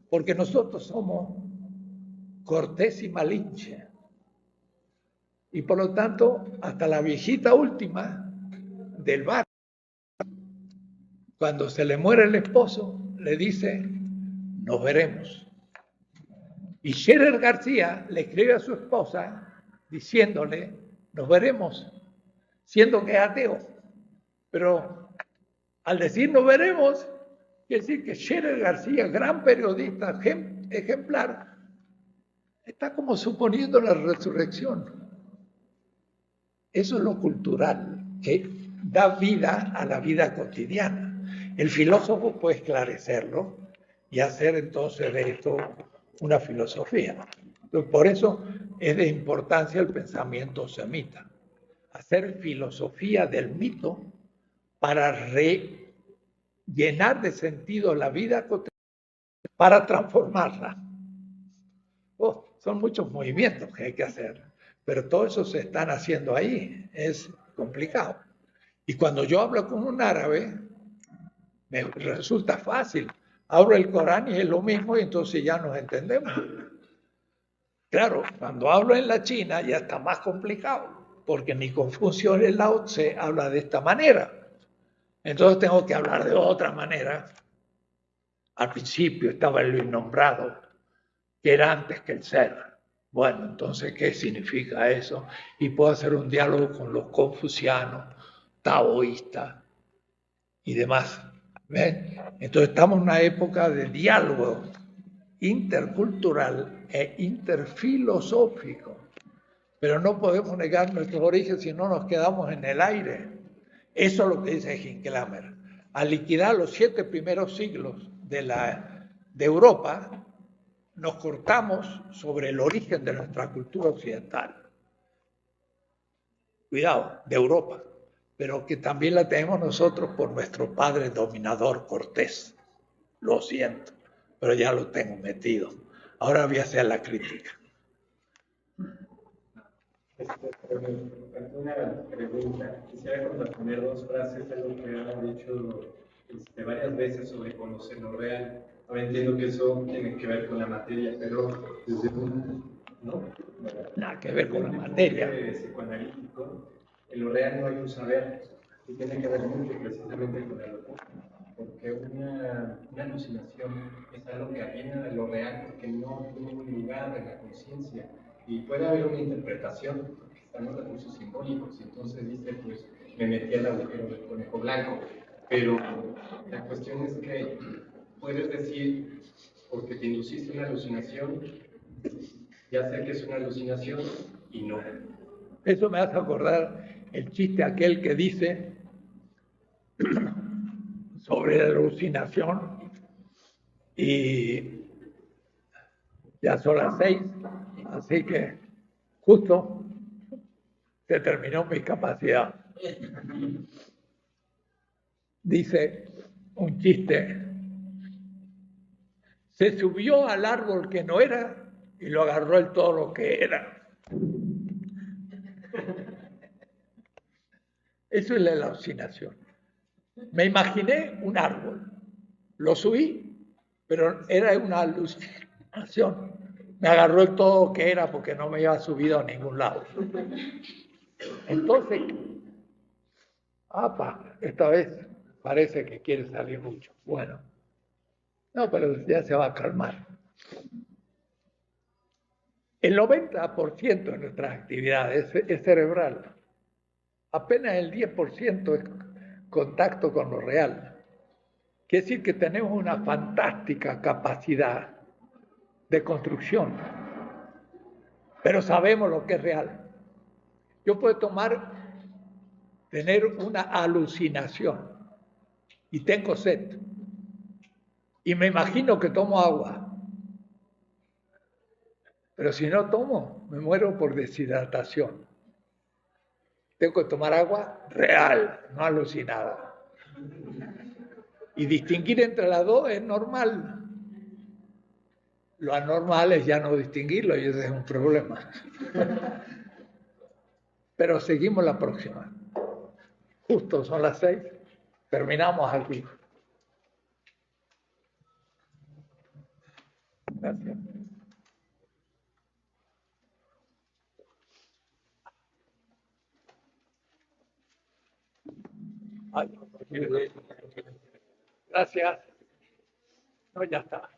Porque nosotros somos Cortés y Malinche. Y por lo tanto, hasta la viejita última del barrio, cuando se le muere el esposo, le dice, nos veremos. Y Scherer García le escribe a su esposa diciéndole, nos veremos, siendo que es ateo. Pero al decir nos veremos, quiere decir que Scherer García, gran periodista, ejemplar, está como suponiendo la resurrección. Eso es lo cultural, que da vida a la vida cotidiana. El filósofo puede esclarecerlo y hacer entonces de esto una filosofía. Entonces, por eso es de importancia el pensamiento semita. Hacer filosofía del mito para rellenar de sentido la vida cotidiana, para transformarla. Son muchos movimientos que hay que hacer, pero todo eso se están haciendo ahí. Es complicado. Y cuando yo hablo con un árabe, me resulta fácil. Abro el Corán y es lo mismo y entonces ya nos entendemos. Claro, cuando hablo en la China ya está más complicado, porque ni Confucio ni Lao Tse habla de esta manera. Entonces tengo que hablar de otra manera. Al principio estaba el innombrado, que era antes que el ser. Bueno, entonces, ¿qué significa eso? Y puedo hacer un diálogo con los confucianos, taoístas y demás. ¿Ven? Entonces estamos en una época de diálogo intercultural e interfilosófico, pero no podemos negar nuestros orígenes si no nos quedamos en el aire. Eso es lo que dice Hincklamer. Al liquidar los 7 primeros siglos de Europa, nos cortamos sobre el origen de nuestra cultura occidental. Cuidado, de Europa, pero que también la tenemos nosotros por nuestro padre dominador Cortés. Lo siento, pero ya lo tengo metido. Ahora voy a hacer la crítica. Una pregunta. Quisiera contraponer 2 frases de lo que han dicho varias veces sobre conocer lo real. Ahora entiendo que eso tiene que ver con la materia, pero desde ¿no? Nada que ver con la materia. Psicoanalítico, en lo real no hay un saber, y tiene que ver mucho precisamente con la locura, porque una alucinación es algo que viene de lo real, porque no tiene un lugar en la conciencia, y puede haber una interpretación, porque están los recursos simbólicos, entonces dice, pues me metí al agujero del conejo blanco, pero la cuestión es que puedes decir, porque te induciste una alucinación, ya sé que es una alucinación y no. Eso me hace acordar el chiste aquel que dice sobre la alucinación y ya son las 6, así que justo se terminó mi capacidad. Dice un chiste, se subió al árbol que no era y lo agarró el todo lo que era. Eso es la alucinación. Me imaginé un árbol, lo subí, pero era una alucinación. Me agarró el todo que era porque no me había subido a ningún lado. Entonces, esta vez parece que quiere salir mucho. Bueno, no, pero ya se va a calmar. El 90% de nuestras actividades es cerebral. Apenas el 10% es contacto con lo real. Quiere decir que tenemos una fantástica capacidad de construcción, pero sabemos lo que es real. Yo puedo tener una alucinación y tengo sed y me imagino que tomo agua, pero si no tomo, me muero por deshidratación. Tengo que tomar agua real, no alucinada. Y distinguir entre las dos es normal. Lo anormal es ya no distinguirlo y ese es un problema. Pero seguimos la próxima. Justo son las 6. Terminamos aquí. Gracias. Gracias. No, ya está.